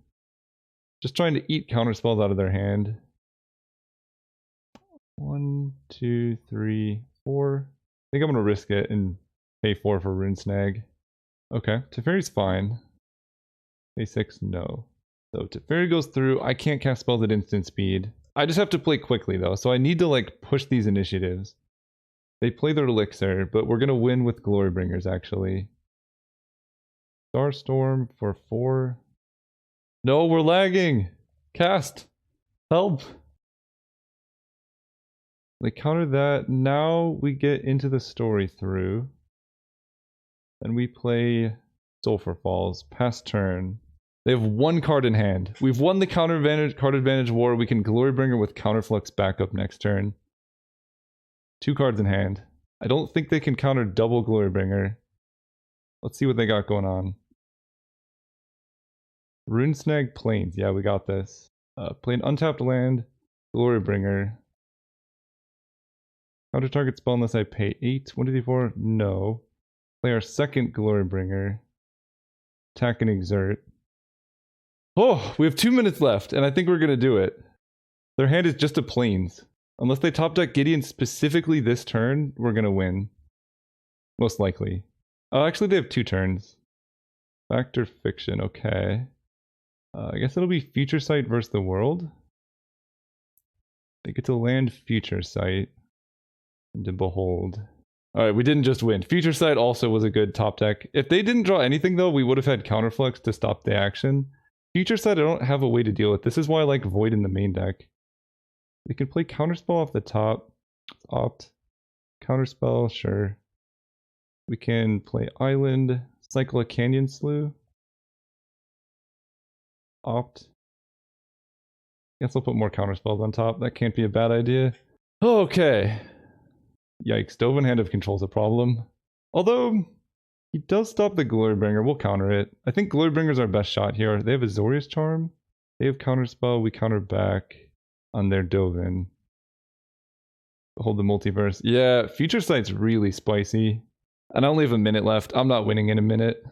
Just trying to eat counterspells out of their hand. 1, 2, 3, 4. I think I'm going to risk it and pay 4 for Rune Snag. Okay, Teferi's fine. Pay 6, no. So Teferi goes through. I can't cast spells at instant speed. I just have to play quickly though, so I need to like push these initiatives. They play their Elixir, but we're gonna win with Glorybringers actually. Starstorm for 4. No, we're lagging! Cast! Help! They counter that. Now we get into the story through. Then we play Sulfur Falls. Pass turn. They have 1 card in hand. We've won the card advantage war. We can Glorybringer with Counterflux backup next turn. 2 cards in hand. I don't think they can counter double Glorybringer. Let's see what they got going on. Runesnag Plains. Yeah, we got this. Play an untapped land. Glorybringer. Counter target spell unless I pay 8. 1, 2, 3, 4. No. Play our second Glorybringer. Attack and exert. Oh, we have 2 minutes left, and I think we're going to do it. Their hand is just a Plains. Unless they top deck Gideon specifically this turn, we're going to win. Most likely. Oh, actually, they have 2 turns. Factor Fiction, okay. I guess it'll be Future Sight versus the World. They get to land Future Sight. And to Behold. Alright, we didn't just win. Future Sight also was a good top deck. If they didn't draw anything though, we would have had Counterflux to stop the action. Future Sight I don't have a way to deal with. This is why I like Void in the main deck. We can play Counterspell off the top. Let's opt. Counterspell, sure. We can play Island. Cycle a Canyon Slough. Opt. Guess I'll put more counterspells on top. That can't be a bad idea. Okay. Yikes, Dovin Hand of Control's a problem. Although, he does stop the Glorybringer. We'll counter it. I think Glorybringer's our best shot here. They have Azorius Charm. They have Counterspell. We counter back on their Dovin. Hold the Multiverse. Yeah, Future Sight's really spicy. And I only have a minute left. I'm not winning in a minute.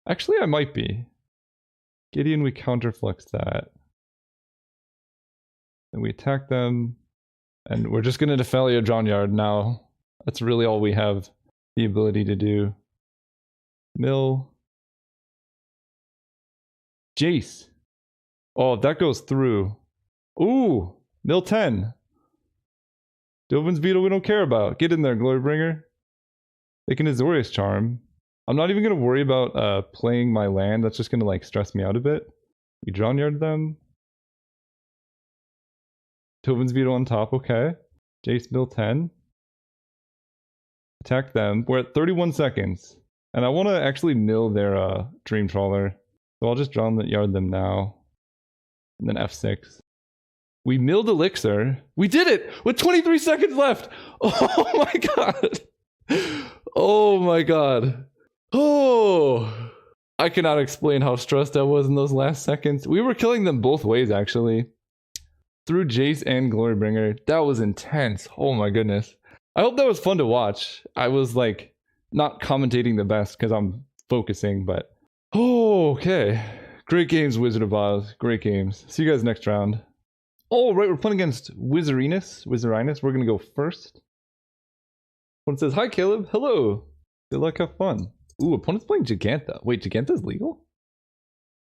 Actually, I might be. Gideon, we counterflux that. And we attack them. And we're just going to Nephalia Drownyard now. That's really all we have the ability to do. Mill. Jace. Oh, if that goes through. Ooh, mill 10. Dovin's Beetle we don't care about. Get in there, Glorybringer. They can Azorius Charm. I'm not even going to worry about playing my land. That's just going to like stress me out a bit. We Drawn Yard them. Tobin's Beetle on top, okay. Jace mill 10. Attack them. We're at 31 seconds. And I want to actually mill their Dream Trawler. So I'll just yard them now. And then F6. We milled Elixir. We did it! With 23 seconds left! Oh my god! Oh my god. Oh! I cannot explain how stressed I was in those last seconds. We were killing them both ways, actually. Through Jace and Glorybringer. That was intense. Oh my goodness. I hope that was fun to watch. I was like, not commentating the best because I'm focusing, but... Oh, okay. Great games, Wizard of Oz. Great games. See you guys next round. Oh, right, we're playing against Wizardinus. We're going to go first. One says, hi, Caleb. Hello. Good luck, have fun. Ooh, opponent's playing Gigantha. Wait, Gigantha's legal?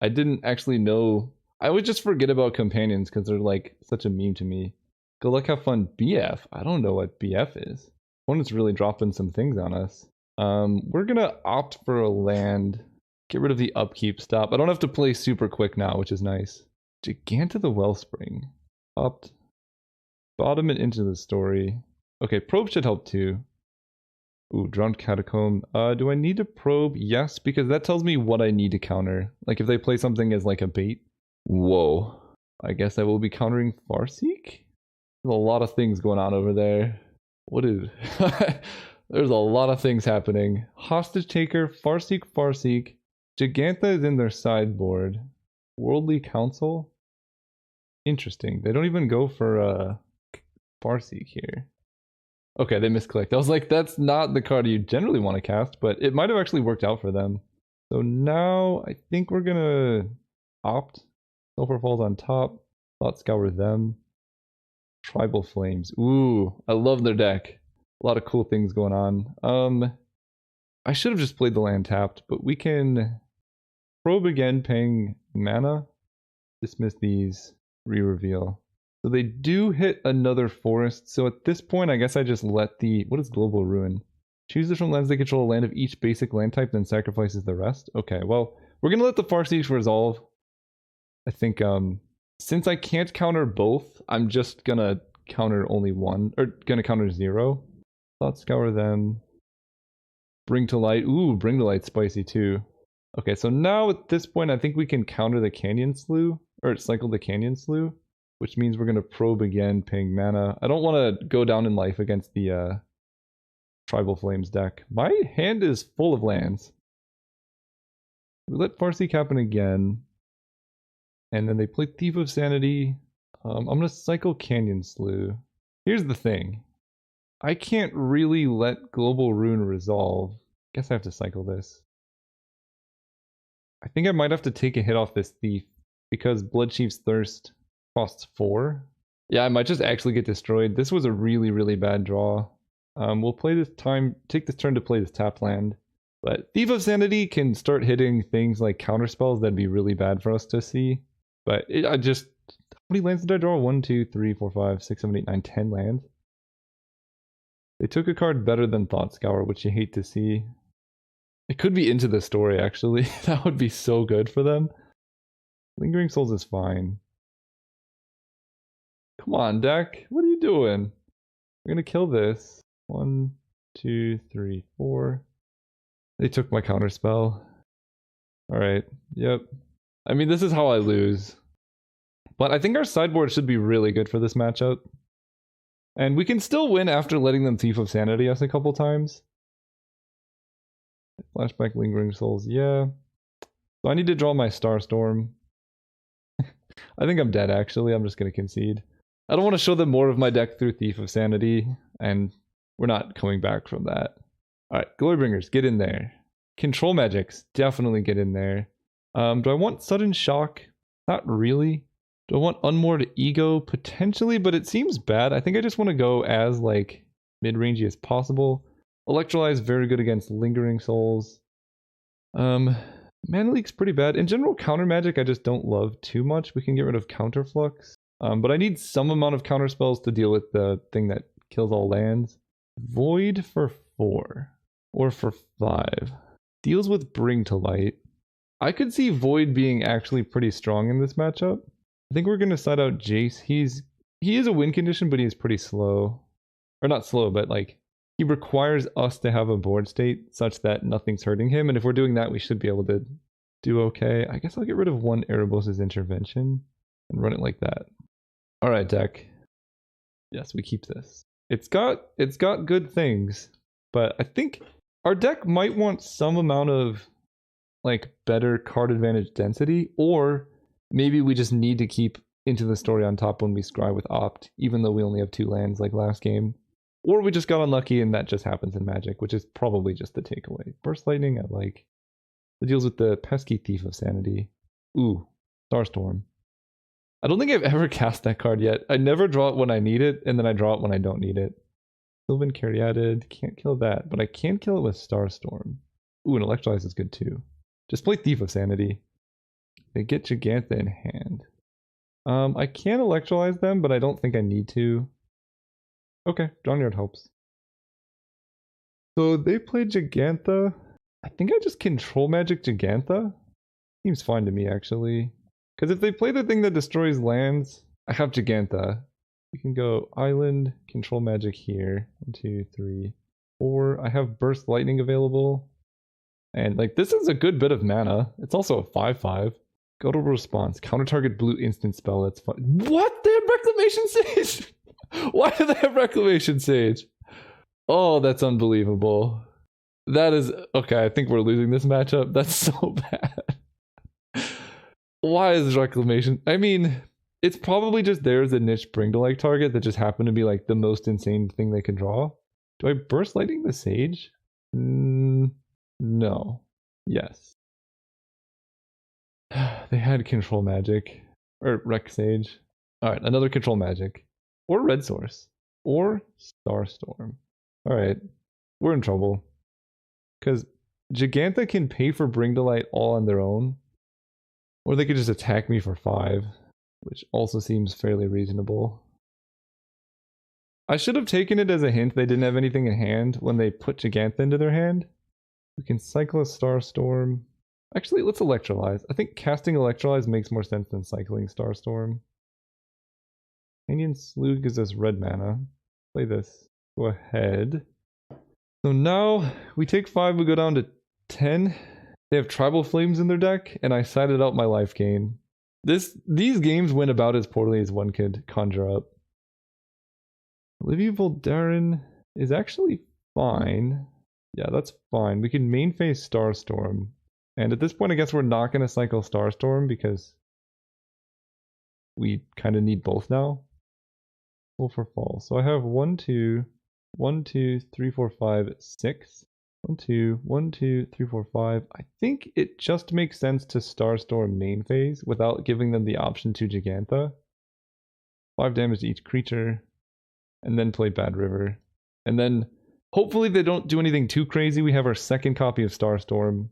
I didn't actually know. I always just forget about companions because they're like such a meme to me. Good luck, have fun. BF. I don't know what BF is. Opponent's really dropping some things on us. We're going to opt for a land. Get rid of the upkeep stop. I don't have to play super quick now, which is nice. Giganta the Wellspring. Opt. Bottom it into the story. Okay, probe should help too. Ooh, Drowned Catacomb. Do I need to probe? Yes, because that tells me what I need to counter. Like if they play something as like a bait. Whoa. I guess I will be countering Farseek? There's a lot of things going on over there. What is... There's a lot of things happening. Hostage Taker, Farseek. Gigantha is in their sideboard. Worldly Council? Interesting. They don't even go for Farseek here. Okay, they misclicked. I was like, that's not the card you generally want to cast, but it might have actually worked out for them. So now I think we're gonna opt. Sulfur Falls on top. Thought Scour them. Tribal Flames. Ooh, I love their deck. A lot of cool things going on. I should have just played the land tapped, but we can probe again, paying mana. Dismiss these. Re-reveal. So they do hit another forest. So at this point, I guess I just let the... What is Global Ruin? Choose different lands that control a land of each basic land type, then sacrifices the rest. Okay, well, we're going to let the Farseek resolve. I think, since I can't counter both, I'm just going to counter only one. Or going to counter 0. Thought Scour them. Bring to Light. Ooh, Bring to Light spicy too. Okay, so now at this point, I think we can counter the Canyon Slough. Or cycle the Canyon Slough. Which means we're going to probe again, paying mana. I don't want to go down in life against the Tribal Flames deck. My hand is full of lands. We let Farseek happen again. And then they play Thief of Sanity. I'm going to cycle Canyon Slough. Here's the thing. I can't really let Global Ruin resolve. Guess I have to cycle this. I think I might have to take a hit off this Thief. Because Bloodchief's Thirst costs 4. Yeah, I might just actually get destroyed. This was a really, really bad draw. We'll play this take this turn to play this tap land. But Thief of Sanity can start hitting things like counterspells that'd be really bad for us to see. But how many lands did I draw? 1, 2, 3, 4, 5, 6, 7, 8, 9, 10 lands. They took a card better than Thought Scour, which you hate to see. It could be Into the Story, actually. That would be so good for them. Lingering Souls is fine. Come on, deck. What are you doing? We're gonna kill this. 1, 2, 3, 4. They took my counterspell. Alright, yep. I mean, this is how I lose. But I think our sideboard should be really good for this matchup. And we can still win after letting them Thief of Sanity us a couple times. Flashback Lingering Souls, yeah. So I need to draw my Starstorm. I think I'm dead, actually. I'm just going to concede. I don't want to show them more of my deck through Thief of Sanity, and we're not coming back from that. Alright, Glorybringers, get in there. Control Magics, definitely get in there. Do I want Sudden Shock? Not really. Do I want Unmoored Ego? Potentially, but it seems bad. I think I just want to go as, like, mid-rangey as possible. Electrolyze, very good against Lingering Souls. Mana Leak's pretty bad. In general, counter magic I just don't love too much. We can get rid of counter flux. But I need some amount of counter spells to deal with the thing that kills all lands. Void for 4. Or for 5. Deals with Bring to Light. I could see Void being actually pretty strong in this matchup. I think we're going to side out Jace. He is a win condition, but he is pretty slow. Or not slow, but like he requires us to have a board state such that nothing's hurting him. And if we're doing that, we should be able to do okay. I guess I'll get rid of one Erebos' Intervention and run it like that. All right, deck. Yes, we keep this. It's got good things, but I think our deck might want some amount of like better card advantage density, or maybe we just need to keep Into the Story on top when we scry with Opt, even though we only have 2 lands like last game. Or we just got unlucky and that just happens in Magic, which is probably just the takeaway. Burst Lightning, I like. It deals with the pesky Thief of Sanity. Ooh, Starstorm. I don't think I've ever cast that card yet. I never draw it when I need it, and then I draw it when I don't need it. Sylvan Caryatid, can't kill that, but I can kill it with Starstorm. Ooh, and Electrolyze is good too. Just play Thief of Sanity. They get Gigantha in hand. I can Electrolyze them, but I don't think I need to. Okay, Drawn Yard helps. So they play Gigantha. I think I just Control Magic Gigantha. Seems fine to me, actually. Because if they play the thing that destroys lands, I have Gigantha. We can go Island, Control Magic here. 1, 2, 3, 4. I have Burst Lightning available. And like this is a good bit of mana. It's also a 5/5. Go to response. Counter target blue instant spell. That's fun. What? They have Reclamation Sage! Why do they have Reclamation Sage? Oh, that's unbelievable. That is... Okay, I think we're losing this matchup. That's so bad. Why is Reclamation... I mean, it's probably just there as a niche Bring to Life target that just happened to be like the most insane thing they can draw. Do I Burst Lightning the Sage? No. Yes. They had Control Magic. Or Rec Sage. Alright, another Control Magic. Or Red Source. Or Starstorm. Alright. We're in trouble. Because Gigantha can pay for Bring to Light all on their own. Or they could just attack me for 5. Which also seems fairly reasonable. I should have taken it as a hint they didn't have anything in hand when they put Gigantha into their hand. We can cycle a Starstorm. Actually, let's Electrolyze. I think casting Electrolyze makes more sense than cycling Starstorm. Canyon Slough gives us red mana. Play this. Go ahead. So now we take 5, we go down to 10. They have Tribal Flames in their deck, and I sided out my life gain. These games went about as poorly as one could conjure up. Olivia Voldaren is actually fine. Yeah, that's fine. We can main phase Starstorm. And at this point, I guess we're not going to cycle Starstorm because we kind of need both now. Pull for fall. So I have 1, 2, 1, 2, 3, 4, 5, 6. 1, 2, 1, 2, 3, 4, 5. I think it just makes sense to Starstorm main phase without giving them the option to Gigantha. 5 damage to each creature. And then play Bad River. And then hopefully they don't do anything too crazy. We have our second copy of Starstorm.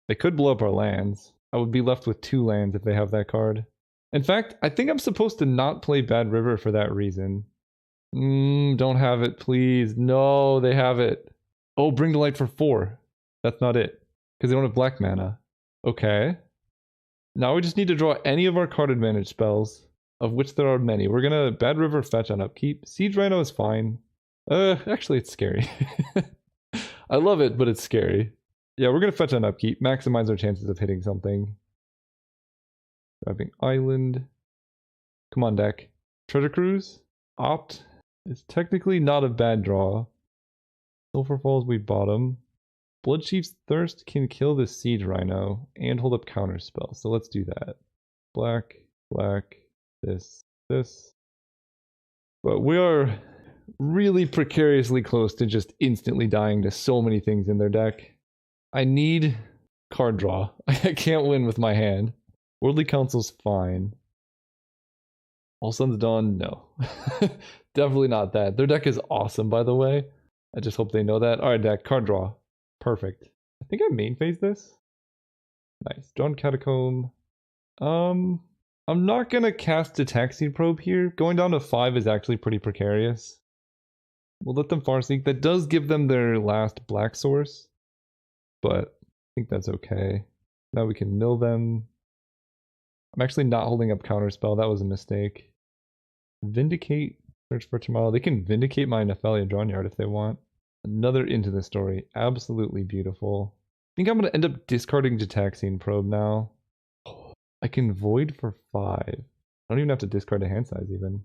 They could blow up our lands. I would be left with 2 lands if they have that card. In fact, I think I'm supposed to not play Bad River for that reason. Don't have it, please. No, they have it. Oh, Bring to Light for 4. That's not it. Because they don't have black mana. Okay. Now we just need to draw any of our card advantage spells, of which there are many. We're gonna Bad River fetch on upkeep. Siege Rhino is fine. Actually it's scary. I love it, but it's scary. Yeah, we're gonna fetch on upkeep, maximize our chances of hitting something. Driving Island. Come on, deck. Treasure Cruise. Opt is technically not a bad draw. Sulphur Falls, we bottom. Bloodchief's Thirst can kill the Siege Rhino and hold up counter spells, so let's do that. Black, black, this. But we are really precariously close to just instantly dying to so many things in their deck. I need card draw. I can't win with my hand. Worldly Council's fine. All Sun's Dawn, no. Definitely not that. Their deck is awesome, by the way. I just hope they know that. Alright, deck, card draw. Perfect. I think I main phase this. Nice. Drawn Catacomb. I'm not gonna cast Decisive Probe here. Going down to 5 is actually pretty precarious. We'll let them Farseek. That does give them their last black source, but I think that's okay. Now we can mill them. I'm actually not holding up Counterspell. That was a mistake. Vindicate. Search for tomorrow. They can Vindicate my Nephalia Drawnyard if they want. Another Into the Story. Absolutely beautiful. I think I'm going to end up discarding Jataxian Probe now. I can Void for 5. I don't even have to discard a hand size even.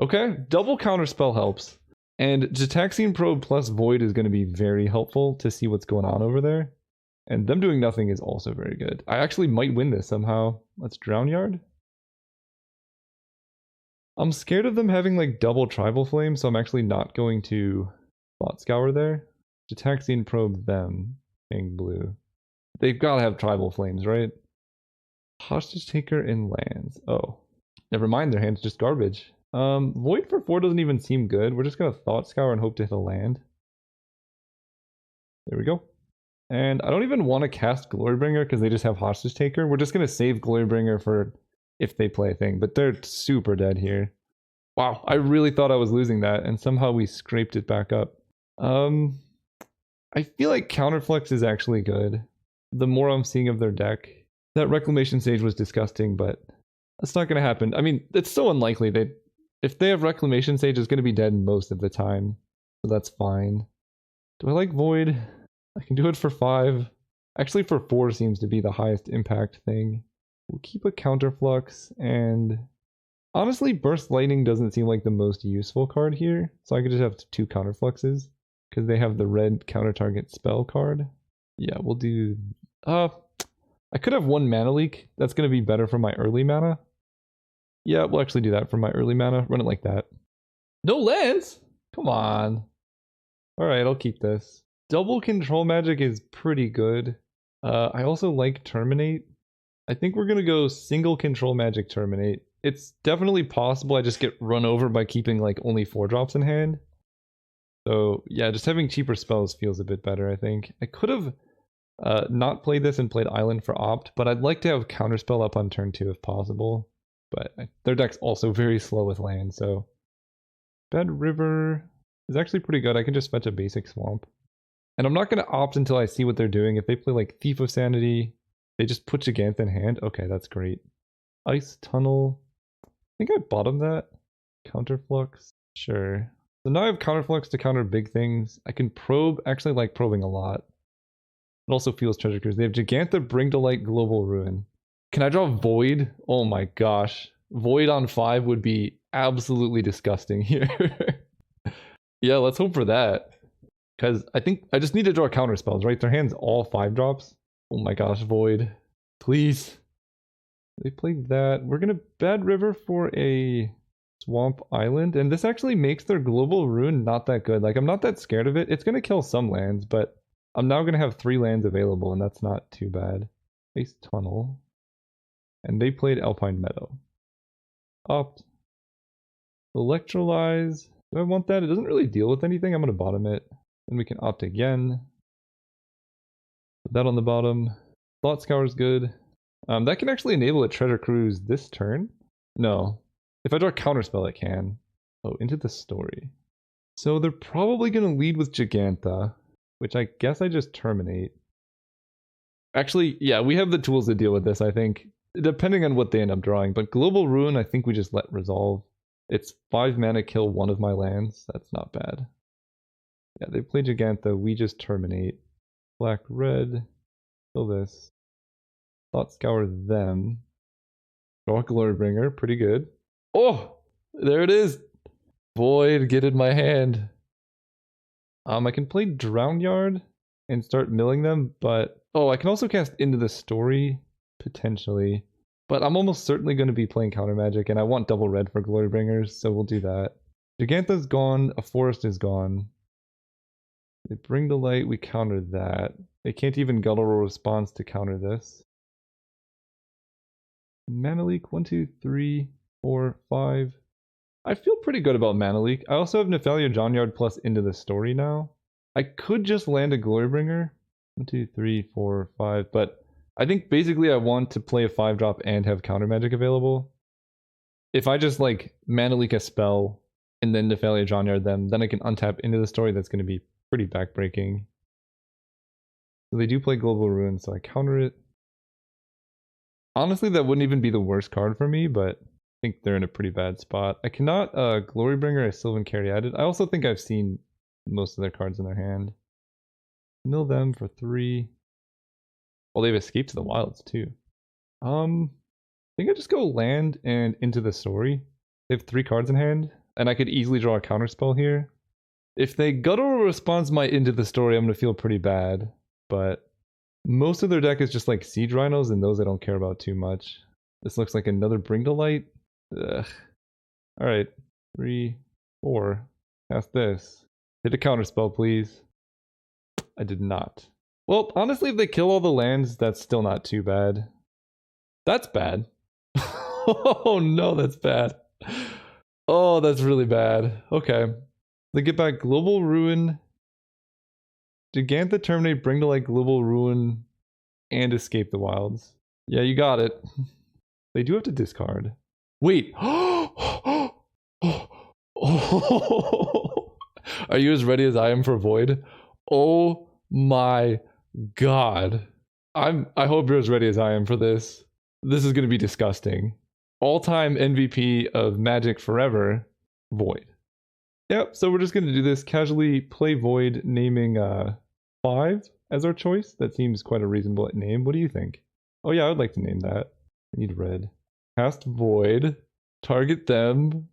Okay, double Counterspell helps. And Jataxian Probe plus Void is going to be very helpful to see what's going on over there. And them doing nothing is also very good. I actually might win this somehow. Let's Drownyard. I'm scared of them having like double Tribal Flame, so I'm actually not going to Thought Scour there. Jataxian Probe them, paying blue. They've got to have Tribal Flames, right? Hostage Taker and lands. Oh, never mind, their hand's just garbage. Void for 4 doesn't even seem good. We're just gonna Thought Scour and hope to hit a land. There we go. And I don't even want to cast Glorybringer because they just have Hostage Taker. We're just gonna save Glorybringer for if they play a thing, but they're super dead here. Wow, I really thought I was losing that, and somehow we scraped it back up. I feel like Counterflux is actually good. The more I'm seeing of their deck. That Reclamation Sage was disgusting, but that's not going to happen. I mean, it's so unlikely. If they have Reclamation Sage, it's going to be dead most of the time. So that's fine. Do I like Void? I can do it for 5. Actually, for 4 seems to be the highest impact thing. We'll keep a Counterflux, and honestly, Burst Lightning doesn't seem like the most useful card here. So I could just have 2 Counterfluxes, because they have the red counter target spell card. Yeah, we'll do... I could have 1 mana leak. That's going to be better for my early mana. Yeah, we'll actually do that for my early mana. Run it like that. No lands? Come on. Alright, I'll keep this. Double control magic is pretty good. I also like Terminate. I think we're going to go single control magic Terminate. It's definitely possible I just get run over by keeping like only 4 drops in hand. So yeah, just having cheaper spells feels a bit better, I think. I could have not played this and played Island for Opt, but I'd like to have Counterspell up on turn 2 if possible. But their deck's also very slow with land, so... Bed River is actually pretty good. I can just fetch a basic Swamp. And I'm not going to Opt until I see what they're doing. If they play like Thief of Sanity, they just put Gigantha in hand. Okay, that's great. Ice Tunnel. I think I bottomed that. Counterflux. Sure. So now I have Counterflux to counter big things. I can probe. Actually like probing a lot. It also feels Treasure Cruise. They have Gigantha, Bring to Light, Global Ruin. Can I draw Void? Oh my gosh. Void on 5 would be absolutely disgusting here. Yeah, let's hope for that. Because I think I just need to draw counter spells, right? Their hand's all 5 drops. Oh my gosh, Void. Please. They played that. We're going to Bad River for a Swamp Island. And this actually makes their Global Ruin not that good. Like, I'm not that scared of it. It's going to kill some lands, but... I'm now going to have 3 lands available, and that's not too bad. Ice Tunnel. And they played Alpine Meadow. Opt. Electrolyze. Do I want that? It doesn't really deal with anything. I'm going to bottom it. Then we can Opt again. Put that on the bottom. Thought Scour is good. That can actually enable a Treasure Cruise this turn. No. If I draw Counterspell, it can. Oh, Into the Story. So they're probably going to lead with Gigantha. Which I guess I just Terminate. Actually, yeah, we have the tools to deal with this, I think. Depending on what they end up drawing. But Global Ruin, I think we just let resolve. It's 5 mana, kill 1 of my lands. That's not bad. Yeah, they play Gigantha, we just Terminate. Black, red. Kill this. Thought Scour them. Draw Glorybringer, pretty good. Oh! There it is! Void, get in my hand. I can play Drownyard and start milling them, but... Oh, I can also cast Into the Story, potentially. But I'm almost certainly going to be playing Counter Magic, and I want double red for Glorybringers, so we'll do that. Gigantha's gone, a forest is gone. They bring the light, we counter that. They can't even guttural response to counter this. Mana Leak, 1, 2, 3, 4, 5. I feel pretty good about Mana Leak. I also have Nephalia Drawnyard plus Into the Story now. I could just land a Glorybringer. 1, 2, 3, 4, 5, but I think basically I want to play a 5-drop and have counter magic available. If I just like mana leak a spell and then Nephalia Johnyard them, then I can untap into the story. That's going to be pretty backbreaking. So they do play Global Ruin, so I counter it. Honestly, that wouldn't even be the worst card for me, but I think they're in a pretty bad spot. I cannot Glorybringer a Sylvan Caryatid. I also think I've seen most of their cards in their hand. Mill them for 3. Well, they've escaped to the wilds too. I think I just go land and into the story. They have 3 cards in hand, and I could easily draw a counterspell here. If they guttural response my into the story, I'm gonna feel pretty bad. But most of their deck is just like Siege Rhinos, and those I don't care about too much. This looks like another Bring to Light. Ugh. Alright, 3, 4. Cast this. Hit a counterspell, please. I did not. Well, honestly, if they kill all the lands, that's still not too bad. That's bad. Oh no, that's bad. Oh, that's really bad. Okay. They get back Global Ruin, Gigantha Terminate, Bring to Light, Global Ruin, and Escape the Wilds. Yeah, you got it. They do have to discard. Wait. Are you as ready as I am for Void? Oh my god. I hope you're as ready as I am for this. This is going to be disgusting. All-time MVP of Magic forever, Void. Yep, so we're just going to do this, casually play Void, naming 5 as our choice. That seems quite a reasonable name. What do you think? Oh yeah, I would like to name that. I need red. Cast Void. Target them.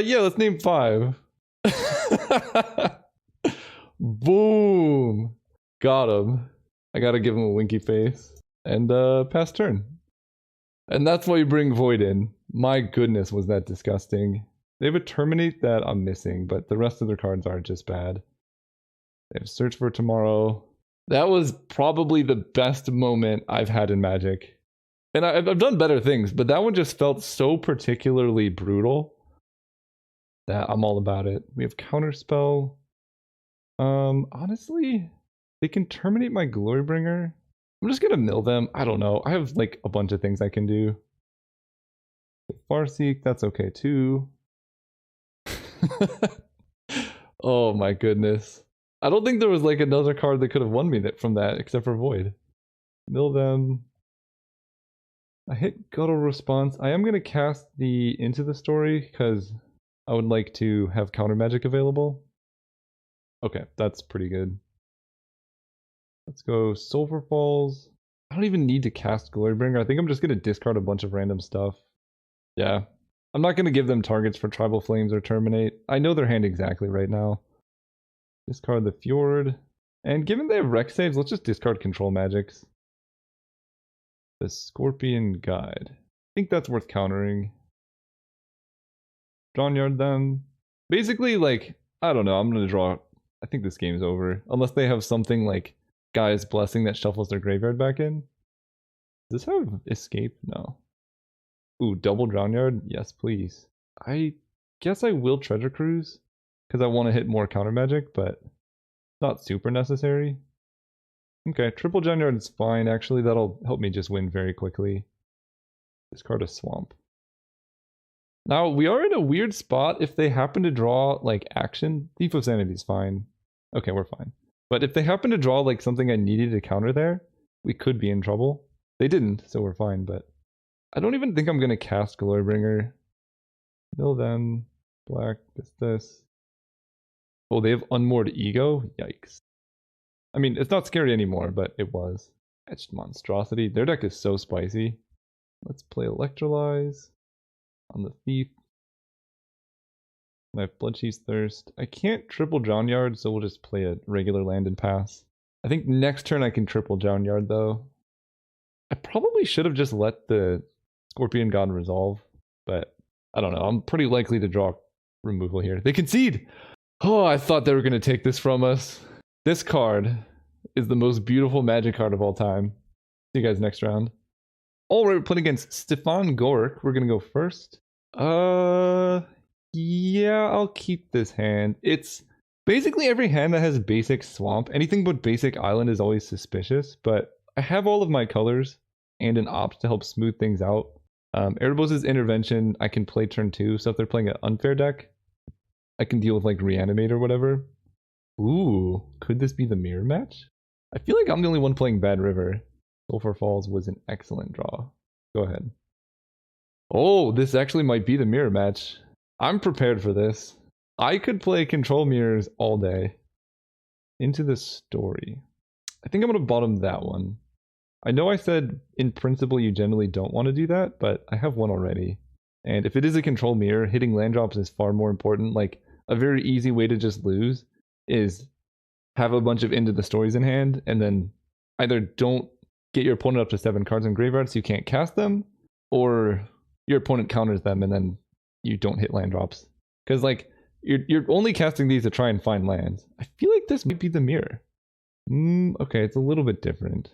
Yeah, let's name 5. Boom. Got him. I gotta give him a winky face. And pass turn. And that's why you bring Void in. My goodness, was that disgusting. They have a Terminate that I'm missing, but the rest of their cards aren't just bad. They have Search for Tomorrow. That was probably the best moment I've had in Magic. And I've done better things, but that one just felt so particularly brutal that I'm all about it. We have Counterspell. Honestly, they can terminate my Glorybringer. I'm just gonna mill them. I don't know. I have like a bunch of things I can do. Farseek, that's okay too. Oh my goodness. I don't think there was like another card that could have won me from that except for Void. Mill them. I hit Guttural Response. I am gonna cast the Into the Story because I would like to have counter magic available. Okay, that's pretty good. Let's go Sulphur Falls. I don't even need to cast Glorybringer. I think I'm just going to discard a bunch of random stuff. Yeah. I'm not going to give them targets for Tribal Flames or Terminate. I know their hand exactly right now. Discard the Fjord. And given they have Rec saves, let's just discard Control Magics. The Scorpion Guide. I think that's worth countering. Johnyard them. Basically, like, I don't know. I'm going to draw... I think this game's over. Unless they have something like Gaia's Blessing that shuffles their graveyard back in. Does this have Escape? No. Ooh, double Johnyard? Yes, please. I guess I will Treasure Cruise. Because I want to hit more counter magic, but not super necessary. Okay, triple Johnyard is fine. Actually, that'll help me just win very quickly. Discard a Swamp. Now, we are in a weird spot. If they happen to draw, like, action, Thief of Sanity is fine. Okay, we're fine. But if they happen to draw, like, something I needed to counter there, we could be in trouble. They didn't, so we're fine, but... I don't even think I'm going to cast Glorybringer. Mill them. Black, this. Oh, they have Unmoored Ego? Yikes. I mean, it's not scary anymore, but it was. Etched Monstrosity. Their deck is so spicy. Let's play Electrolyze. On the Thief. I have Bloodchief's Thirst. I can't triple Johnyard, so we'll just play a regular land and pass. I think next turn I can triple Johnyard, though. I probably should have just let the Scorpion God resolve, but I don't know. I'm pretty likely to draw removal here. They concede! Oh, I thought they were going to take this from us. This card is the most beautiful Magic card of all time. See you guys next round. Alright, we're playing against Stefan Gork. We're gonna go first. Yeah, I'll keep this hand. It's Basically every hand that has basic swamp, anything but basic island is always suspicious, but I have all of my colors and an opt to help smooth things out. Erebos' intervention I can play turn 2, so if they're playing an unfair deck, I can deal with like reanimate or whatever. Ooh, could this be the mirror match? I feel like I'm the only one playing Bad River. Sulphur Falls was an excellent draw. Go ahead. Oh, this actually might be the mirror match. I'm prepared for this. I could play control mirrors all day. Into the story. I think I'm going to bottom that one. I know I said in principle you generally don't want to do that, but I have one already. And if it is a control mirror, hitting land drops is far more important. Like, a very easy way to just lose is have a bunch of Into the Stories in hand, and then either don't get your opponent up to 7 cards in graveyard so you can't cast them, or your opponent counters them and then you don't hit land drops. Because, like, you're only casting these to try and find lands. I feel like this might be the mirror. Okay, it's a little bit different.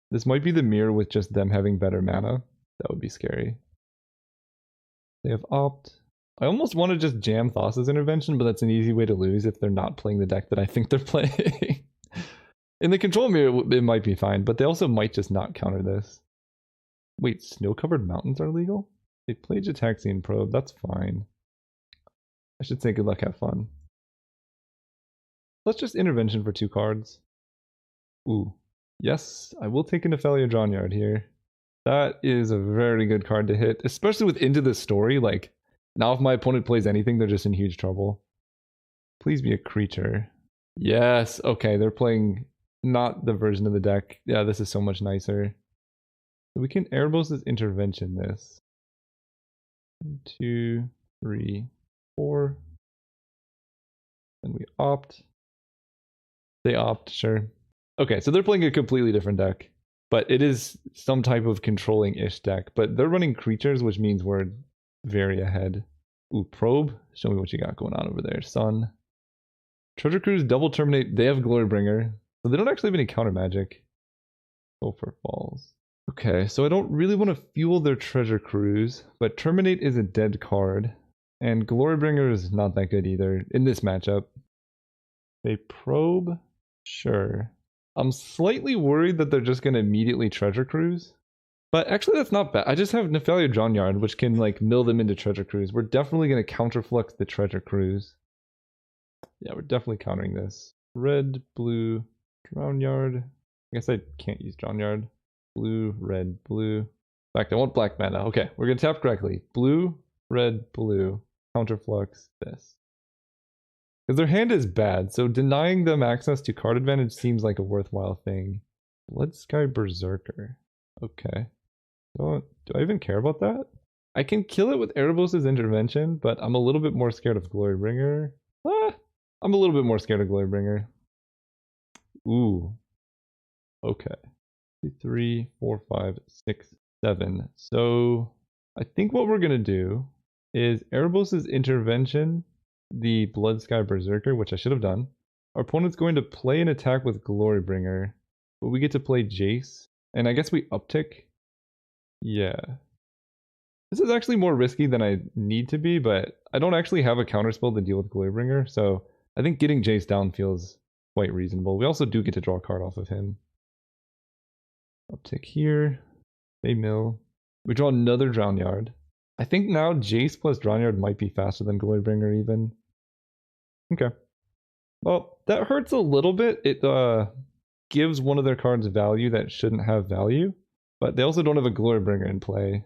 This might be the mirror with just them having better mana. That would be scary. They have opt. I almost want to just jam Thassa's intervention, but that's an easy way to lose if they're not playing the deck that I think they're playing. In the control mirror, it might be fine, but they also might just not counter this. Wait, snow-covered mountains are legal? They play Jataxian Probe, that's fine. I should say good luck, have fun. Let's just intervention for 2 cards. Ooh. Yes, I will take an Nephalia Drawnyard here. That is a very good card to hit, especially with Into the Story. Like, now if my opponent plays anything, they're just in huge trouble. Please be a creature. Yes, okay, they're playing not the version of the deck. Yeah, this is so much nicer. So we can Erebos' intervention this. 1, 2, 3, 4. And we opt. They opt, sure. Okay, so they're playing a completely different deck. But it is some type of controlling-ish deck. But they're running creatures, which means we're very ahead. Ooh, Probe. Show me what you got going on over there, son. Treasure Cruise, double terminate. They have Glorybringer. So they don't actually have any counter magic. Sulphur Falls. Okay, so I don't really want to fuel their Treasure Cruise, but Terminate is a dead card. And Glorybringer is not that good either in this matchup. They Probe? Sure. I'm slightly worried that they're just going to immediately Treasure Cruise. But actually that's not bad. I just have Nephalia Drawnyard, which can like mill them into Treasure Cruise. We're definitely going to counterflux the Treasure Cruise. Yeah, we're definitely countering this. Red, blue, Drawnyard. I guess I can't use Drawnyard. Blue, red, blue. In fact, I want black mana. Okay, we're going to tap correctly. Blue, red, blue. Counterflux this. Because their hand is bad, so denying them access to card advantage seems like a worthwhile thing. Bloodsky Berserker. Okay. Do I even care about that? I can kill it with Erebos' intervention, but I'm a little bit more scared of Glorybringer. I'm a little bit more scared of Glorybringer. Ooh. Okay. 2, 3, 4, 5, 6, 7. So I think what we're gonna do is Erebos' intervention, the Bloodsky Berserker, which I should have done. Our opponent's going to play an attack with Glorybringer, but we get to play Jace, and I guess we uptick. Yeah. This is actually more risky than I need to be, but I don't actually have a counterspell to deal with Glorybringer, so I think getting Jace down feels quite reasonable. We also do get to draw a card off of him. Uptick here. They mill. We draw another Drawnyard. I think now Jace plus Drawnyard might be faster than Glorybringer even. Okay. Well, that hurts a little bit. It gives one of their cards value that shouldn't have value. But they also don't have a Glorybringer in play.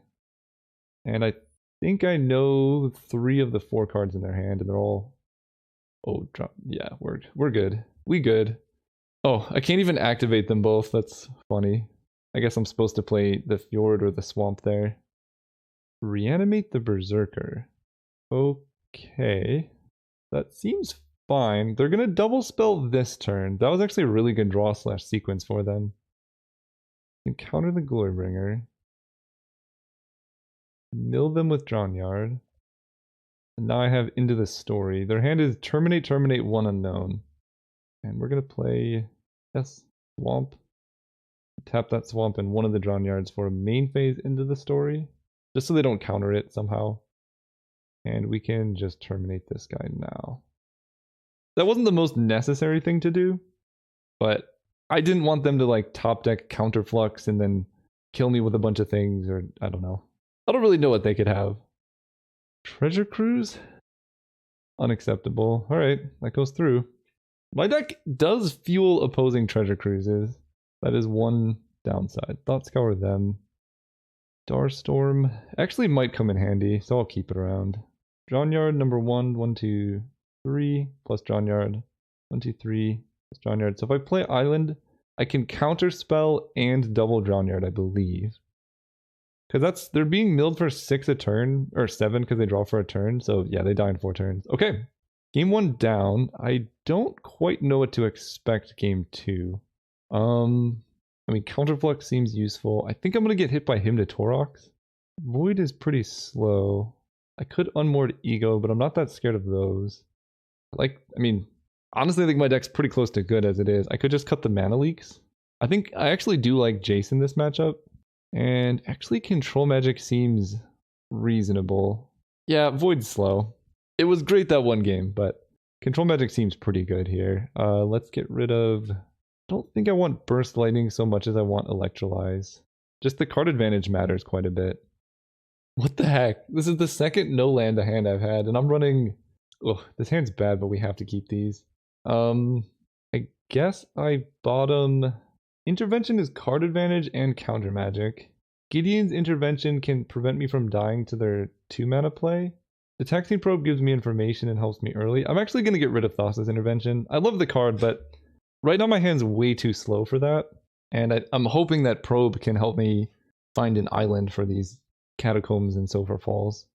And I think I know 3 of the 4 cards in their hand, and they're all... Oh, yeah, we're good. We good. Oh, I can't even activate them both. That's funny. I guess I'm supposed to play the Fjord or the Swamp there. Reanimate the Berserker. Okay. That seems fine. They're going to double spell this turn. That was actually a really good draw / sequence for them. Encounter the Glorybringer. Mill them with Drawnyard. And now I have Into the Story. Their hand is Terminate, Terminate, 1 unknown. And we're going to play... Yes, Swamp. Tap that Swamp and one of the Drawnyards for a main phase Into the Story. Just so they don't counter it somehow. And we can just terminate this guy now. That wasn't the most necessary thing to do, but I didn't want them to like top deck Counterflux and then kill me with a bunch of things, or I don't know. I don't really know what they could have. Treasure Cruise? Unacceptable. Alright, that goes through. My deck does fuel opposing Treasure Cruises. That is one downside. Thought Scour them. Starstorm actually might come in handy, so I'll keep it around. Drownyard number 1, 1, 2, 3, plus Drownyard. 1, 2, 3, plus Drownyard. So if I play Island, I can counterspell and double Drownyard, I believe. Because they're being milled for 6 a turn, or 7 because they draw for a turn, so yeah, they die in 4 turns. Okay, game 1 down. I don't quite know what to expect game 2. I mean, Counterflux seems useful. I think I'm going to get hit by Hymn to Torox. Void is pretty slow. I could Unmoored Ego, but I'm not that scared of those. I mean, honestly, I think my deck's pretty close to good as it is. I could just cut the mana leaks. I think I actually do like Jason this matchup. And actually, Control Magic seems reasonable. Yeah, Void's slow. It was great that one game, but Control Magic seems pretty good here. Let's get rid of... I don't think I want Burst Lightning so much as I want Electrolyze. Just the card advantage matters quite a bit. What the heck? This is the second no land a hand I've had, and I'm running... Ugh, this hand's bad, but we have to keep these. I guess I bottom... Intervention is card advantage and counter magic. Gideon's Intervention can prevent me from dying to their 2-mana play. The Taxing Probe gives me information and helps me early. I'm actually going to get rid of Thassa's Intervention. I love the card, but right now my hand's way too slow for that. And I'm hoping that Probe can help me find an island for these Catacombs and Sulphur Falls.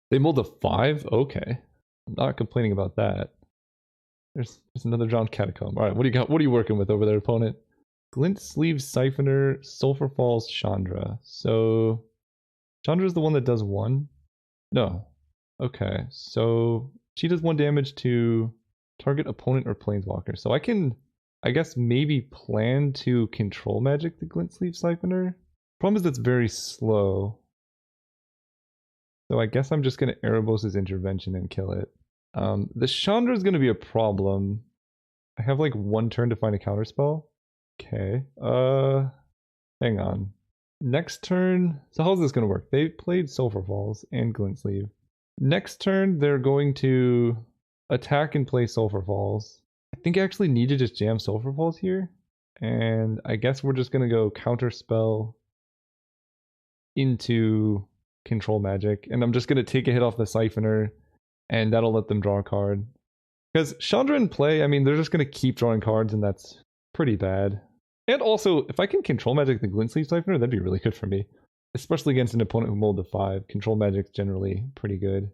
They mulled a 5? Okay. I'm not complaining about that. There's another drowned Catacomb. Alright, what do you got? What are you working with over there, opponent? Glint Sleeve Siphoner, Sulphur Falls, Chandra. So Chandra's the one that does 1? No. Okay, so she does 1 damage to target opponent or planeswalker. So I can, I guess, maybe plan to Control Magic the Glint Sleeve Siphoner. Problem is that's very slow. So I guess I'm just going to Erebos' Intervention and kill it. The Chandra is going to be a problem. I have like 1 turn to find a counterspell. Okay, hang on. Next turn, so how's this gonna work? They played Sulphur Falls and Glint Sleeve. Next turn, they're going to attack and play Sulphur Falls. I think I actually need to just jam Sulphur Falls here. And I guess we're just gonna go Counterspell into Control Magic. And I'm just gonna take a hit off the Siphoner, and that'll let them draw a card. Because Chandra in play, I mean, they're just gonna keep drawing cards, and that's pretty bad. And also, if I can Control Magic the Glint Sleeve Siphoner, that'd be really good for me. Especially against an opponent who mulled a 5. Control Magic's generally pretty good.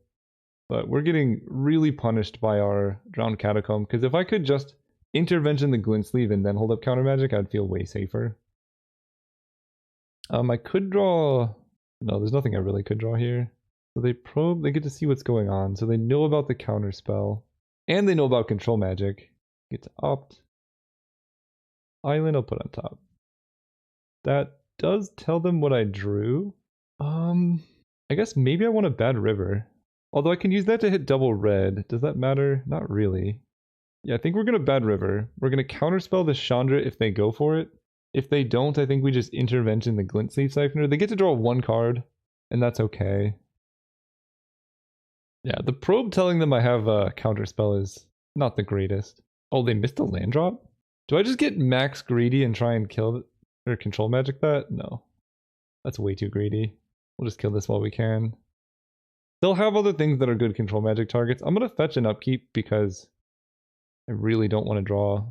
But we're getting really punished by our Drowned Catacomb, because if I could just Intervention the Glint Sleeve and then hold up Counter Magic, I'd feel way safer. I could draw... No, there's nothing I really could draw here. So they probe, they get to see what's going on. So they know about the Counter Spell. And they know about Control Magic. Get to opt. Island I'll put on top. That does tell them what I drew. I guess maybe I want a Bad River. Although I can use that to hit double red. Does that matter? Not really. Yeah, I think we're gonna Bad River. We're gonna counterspell the Chandra if they go for it. If they don't, I think we just Intervention the Glint Sleeve Siphoner. They get to draw 1 card, and that's okay. Yeah, the probe telling them I have a counterspell is not the greatest. Oh, they missed a land drop? Do I just get max greedy and try and kill or Control Magic that? No. That's way too greedy. We'll just kill this while we can. They'll have other things that are good Control Magic targets. I'm going to fetch an upkeep because I really don't want to draw a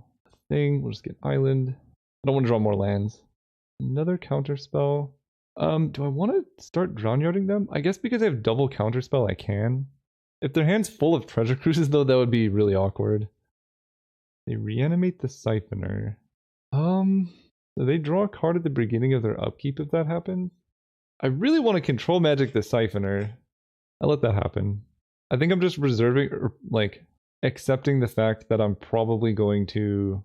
thing. We'll just get Island. I don't want to draw more lands. Another counterspell. Do I want to start Drownyarding them? I guess because I have double counterspell I can. If their hand's full of Treasure Cruises though, that would be really awkward. They reanimate the Siphoner. So they draw a card at the beginning of their upkeep if that happens. I really want to Control Magic the Siphoner. I'll let that happen. I think I'm just reserving, or like, accepting the fact that I'm probably going to...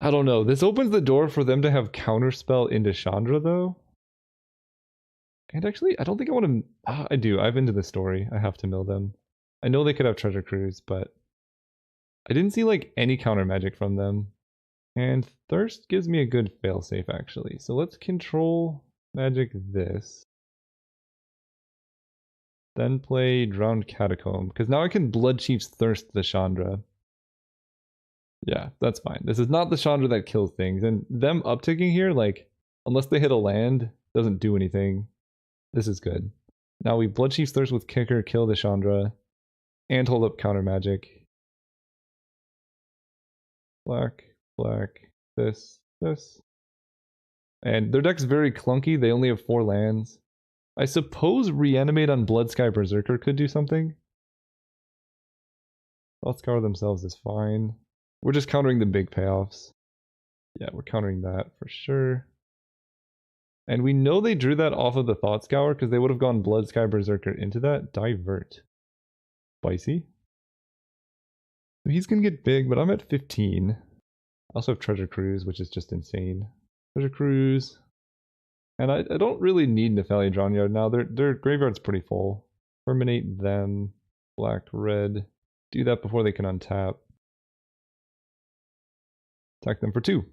I don't know. This opens the door for them to have Counterspell into Chandra, though. And actually, I don't think I want to... I do. I've into the story. I have to mill them. I know they could have Treasure Cruise, but... I didn't see like any counter magic from them. And Thirst gives me a good failsafe actually. So let's control magic this. Then play Drowned Catacomb, because now I can Blood Chief's Thirst the Chandra. Yeah, that's fine. This is not the Chandra that kills things, and them upticking here, like, unless they hit a land, doesn't do anything. This is good. Now we Blood Chief's Thirst with Kicker, kill the Chandra, and hold up counter magic. Black, black, this. And their deck's very clunky, they only have 4 lands. I suppose Reanimate on Bloodsky Berserker could do something. Thoughtscour themselves is fine. We're just countering the big payoffs. Yeah, we're countering that for sure. And we know they drew that off of the Thoughtscour because they would have gone Bloodsky Berserker into that. Divert. Spicy. So he's going to get big, but I'm at 15. I also have Treasure Cruise, which is just insane. Treasure Cruise. And I don't really need Nephalia Drownyard now. Their graveyard's pretty full. Terminate them. Black, red. Do that before they can untap. Attack them for 2.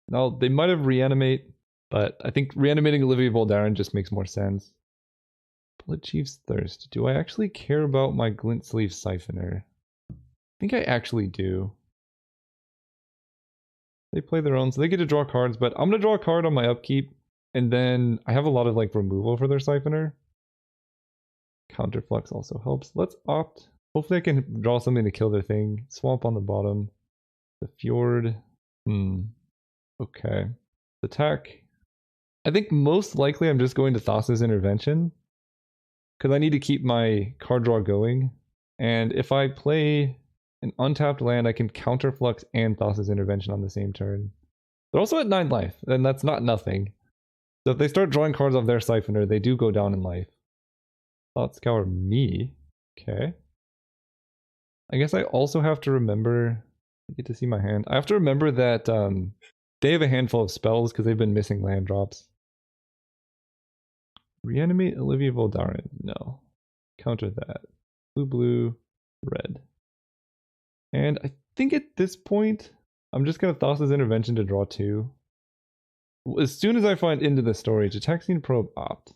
Now, they might have Reanimate, but I think reanimating Olivia Voldaren just makes more sense. Blood Chief's Thirst. Do I actually care about my Glint Sleeve Siphoner? I think I actually do. They play their own, so they get to draw cards, but I'm going to draw a card on my upkeep, and then I have a lot of like removal for their Siphoner. Counterflux also helps. Let's opt. Hopefully I can draw something to kill their thing. Swamp on the bottom. The Fjord. Okay. Attack. I think most likely I'm just going to Thassa's Intervention, because I need to keep my card draw going. And if I play an untapped land, I can Counterflux and Thassa's Intervention on the same turn. They're also at 9 life, and that's not nothing. So if they start drawing cards off their Siphoner, they do go down in life. Thoughtscour me. Okay. I guess I also have to remember... I get to see my hand. I have to remember that they have a handful of spells because they've been missing land drops. Reanimate Olivia Voldaren. No. Counter that. Blue, blue, red. And I think at this point, I'm just going to Thassa's Intervention to draw 2. As soon as I find Into the Storage, Attack Scene Probe opt.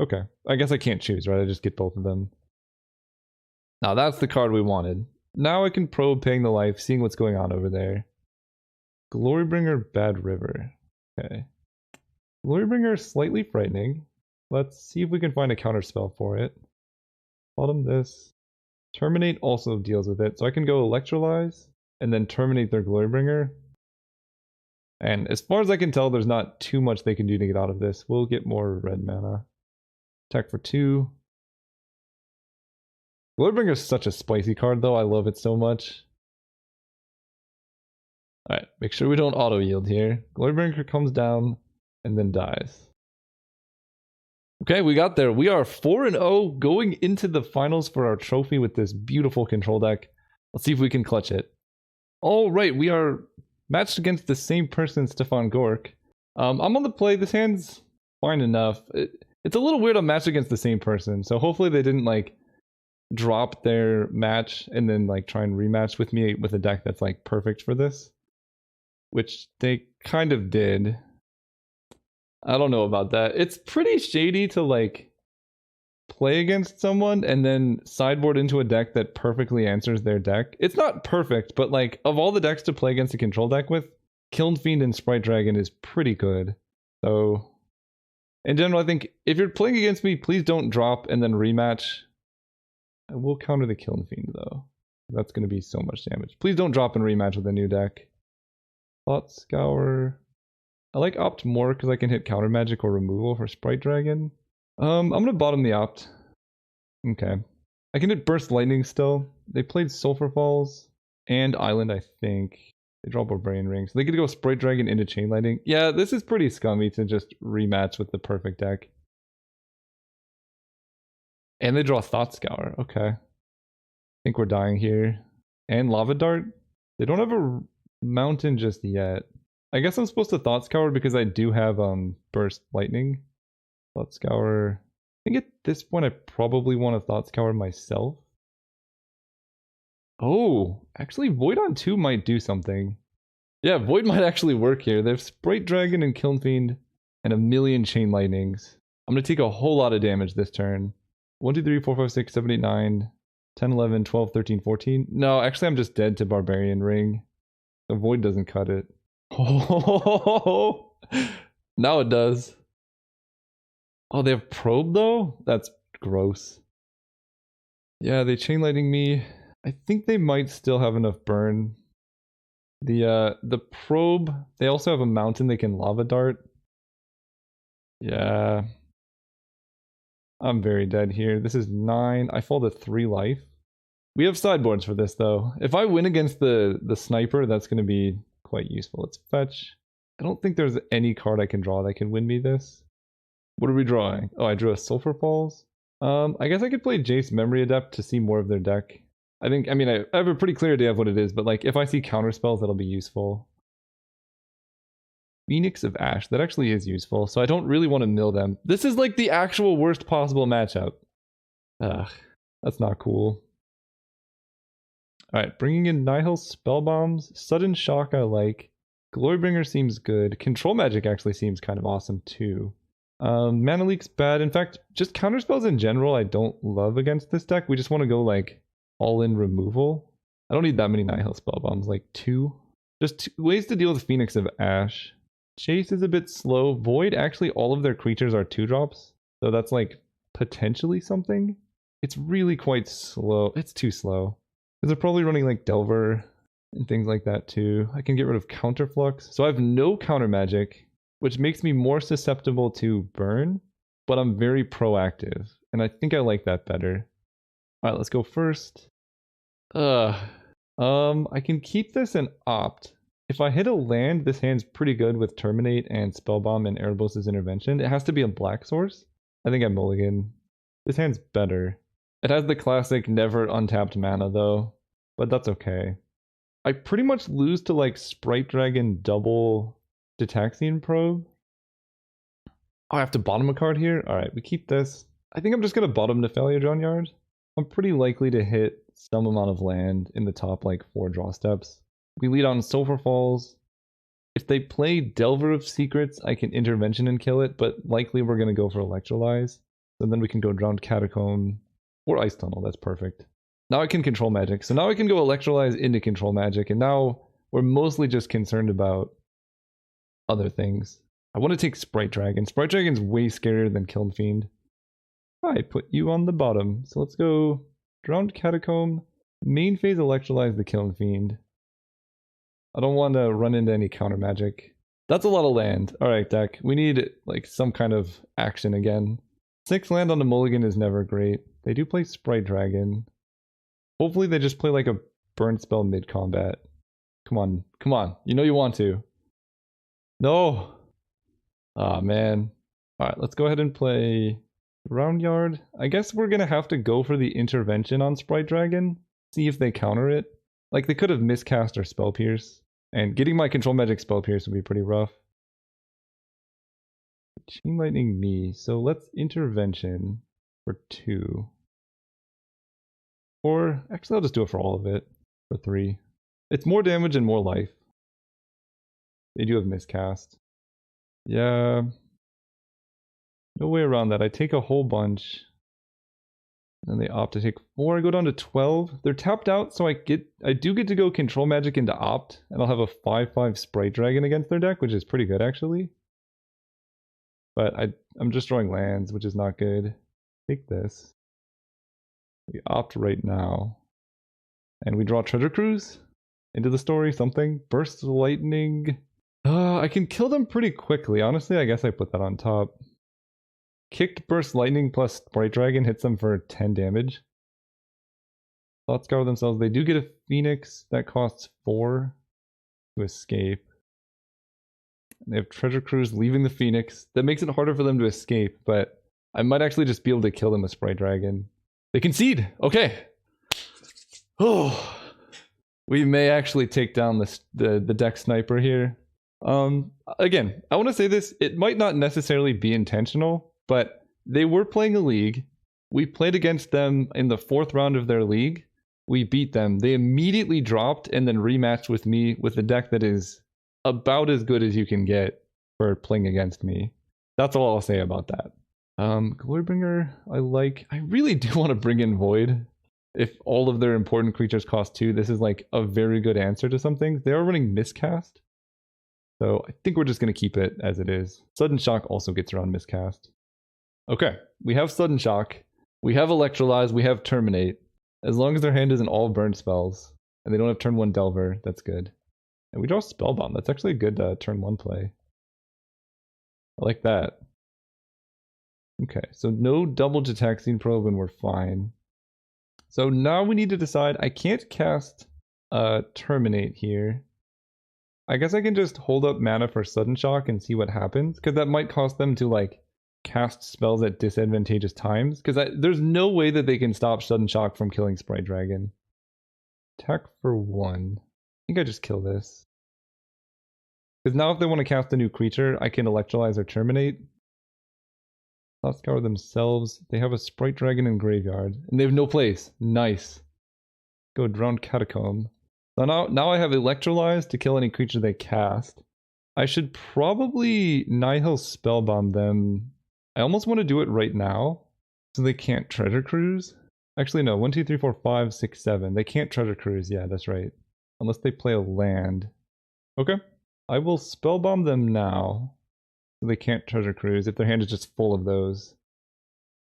Okay. I guess I can't choose, right? I just get both of them. Now that's the card we wanted. Now I can probe Paying the Life, seeing what's going on over there. Glorybringer, Bad River. Okay. Glorybringer is slightly frightening. Let's see if we can find a counter spell for it. Bottom this. Terminate also deals with it, so I can go Electrolyze and then terminate their Glorybringer. And as far as I can tell, there's not too much they can do to get out of this. We'll get more red mana. Attack for 2. Glorybringer is such a spicy card though, I love it so much. Alright, make sure we don't auto-yield here. Glorybringer comes down and then dies. Okay, we got there. We are 4-0 going into the finals for our trophy with this beautiful control deck. Let's see if we can clutch it. Alright, we are matched against the same person, Stefan Gork. I'm on the play. This hand's fine enough. It's a little weird I'm matched against the same person, so hopefully they didn't like drop their match and then like try and rematch with me with a deck that's like perfect for this, which they kind of did. I don't know about that. It's pretty shady to like play against someone and then sideboard into a deck that perfectly answers their deck. It's not perfect, but like of all the decks to play against a control deck with, Kiln Fiend and Sprite Dragon is pretty good. So in general, I think if you're playing against me, please don't drop and then rematch. I will counter the Kiln Fiend though. That's going to be so much damage. Please don't drop and rematch with a new deck. Thoughtscour. I like Opt more because I can hit counter magic or removal for Sprite Dragon. I'm going to bottom the Opt. Okay. I can hit Burst Lightning still. They played Sulphur Falls and Island, I think. They draw Barbarian Ring. So they get to go Sprite Dragon into Chain Lightning. Yeah, this is pretty scummy to just rematch with the perfect deck. And they draw Thoughtscour. Okay. I think we're dying here. And Lava Dart. They don't have a mountain just yet. I guess I'm supposed to Thoughtscour because I do have Burst Lightning. Thoughtscour. I think at this point I probably want to Thoughtscour myself. Oh, actually Void on 2 might do something. Yeah, Void might actually work here. They have Sprite Dragon and Kiln Fiend and a million Chain Lightnings. I'm going to take a whole lot of damage this turn. 1, 2, 3, 4, 5, 6, 7, 8, 9, 10, 11, 12, 13, 14. No, actually I'm just dead to Barbarian Ring. The Void doesn't cut it. Oh, now it does. Oh, they have Probe though? That's gross. Yeah, they Chain Lightning me. I think they might still have enough burn. The Probe, they also have a mountain they can Lava Dart. Yeah. I'm very dead here. This is 9. I fall to 3 life. We have sideboards for this though. If I win against the sniper, that's going to be quite useful. Let's fetch. I don't think there's any card I can draw that can win me this. What are we drawing? Oh, I drew a Sulfur Falls. I guess I could play Jace Memory Adept to see more of their deck. I mean, I have a pretty clear idea of what it is, but like if I see counter spells, that'll be useful. Phoenix of Ash, that actually is useful, so I don't really want to mill them. This is like the actual worst possible matchup. Ugh, that's not cool. Alright, bringing in Nihil Spell Bombs. Sudden Shock I like. Glorybringer seems good. Control Magic actually seems kind of awesome too. Mana Leak's bad. In fact, just counter spells in general I don't love against this deck. We just want to go like all-in removal. I don't need that many Nihil Spell Bombs, like 2. Just 2 ways to deal with Phoenix of Ash. Chase is a bit slow. Void, actually all of their creatures are 2-drops. So that's like potentially something. It's really quite slow. It's too slow. Because they're probably running like Delver and things like that too. I can get rid of Counterflux. So I have no counter magic, which makes me more susceptible to burn, but I'm very proactive. And I think I like that better. Alright, let's go first. I can keep this and opt. If I hit a land, this hand's pretty good with Terminate and Spellbomb and Erebos' Intervention. It has to be a black source. I think I mulligan. This hand's better. It has the classic never untapped mana though, but that's okay. I pretty much lose to like Sprite Dragon double Ditaxian Probe. Oh, I have to bottom a card here? Alright, we keep this. I think I'm just gonna bottom Nephalia Johnyard. I'm pretty likely to hit some amount of land in the top like 4 draw steps. We lead on Sulfur Falls. If they play Delver of Secrets, I can Intervention and kill it, but likely we're going to go for Electrolyze. And then we can go Drowned Catacomb or Ice Tunnel, that's perfect. Now I can Control Magic. So now I can go Electrolyze into Control Magic, and now we're mostly just concerned about other things. I want to take Sprite Dragon. Sprite Dragon's way scarier than Kiln Fiend. I put you on the bottom. So let's go Drowned Catacomb. Main phase Electrolyze the Kiln Fiend. I don't want to run into any counter magic. That's a lot of land. Alright, deck. We need like some kind of action again. 6 land on the mulligan is never great. They do play Sprite Dragon. Hopefully they just play like a burn spell mid-combat. Come on. Come on. You know you want to. No! Aw, man. Alright, let's go ahead and play Round Yard. I guess we're gonna have to go for the intervention on Sprite Dragon. See if they counter it. Like, they could have miscast or Spell Pierce. And getting my Control Magic Spell Pierce would be pretty rough. Chain Lightning me. So let's Intervention for 2. Or, actually I'll just do it for all of it. For 3. It's more damage and more life. They do have miscast. Yeah. No way around that. I take a whole bunch. And they opt to take 4. I go down to 12. They're tapped out, so I do get to go Control Magic into opt, and I'll have a 5/5 Sprite Dragon against their deck, which is pretty good actually. But I'm just drawing lands, which is not good. Take this. We opt right now. And we draw Treasure Cruise into the story, something. Burst Lightning. I can kill them pretty quickly. Honestly, I guess I put that on top. Kicked Burst Lightning plus Sprite Dragon hits them for 10 damage. Thought Scour themselves. They do get a Phoenix that costs 4 to escape. And they have Treasure Cruise leaving the Phoenix. That makes it harder for them to escape, but I might actually just be able to kill them with Sprite Dragon. They concede! Okay! Oh! We may actually take down the deck sniper here. Again, I want to say this, it might not necessarily be intentional, but they were playing a league. We played against them in the 4th round of their league, we beat them. They immediately dropped and then rematched with me with a deck that is about as good as you can get for playing against me. That's all I'll say about that. Glorybringer, I really do want to bring in Void. If all of their important creatures cost 2, this is like a very good answer to some things. They are running Miscast. So I think we're just going to keep it as it is. Sudden Shock also gets around Miscast. Okay, we have Sudden Shock. We have Electrolyze. We have Terminate. As long as their hand isn't all burn spells, and they don't have turn 1 Delver, that's good. And we draw Spellbomb. That's actually a good turn 1 play. I like that. Okay, so no double Gitaxian Probe and we're fine. So now we need to decide. I can't cast Terminate here. I guess I can just hold up mana for Sudden Shock and see what happens, because that might cost them to like cast spells at disadvantageous times, because there's no way that they can stop Sudden Shock from killing Sprite Dragon. Attack for 1. I think I just kill this. Because now if they want to cast a new creature, I can Electrolyze or Terminate. Thought Scour themselves. They have a Sprite Dragon in graveyard. And they have no place. Nice. Go Drowned Catacomb. So now I have Electrolyze to kill any creature they cast. I should probably Nihil Spellbomb them. I almost want to do it right now. So they can't Treasure Cruise. Actually no, 1, 2, 3, 4, 5, 6, 7. They can't Treasure Cruise, yeah, that's right. Unless they play a land. Okay. I will Spellbomb them now. So they can't Treasure Cruise if their hand is just full of those.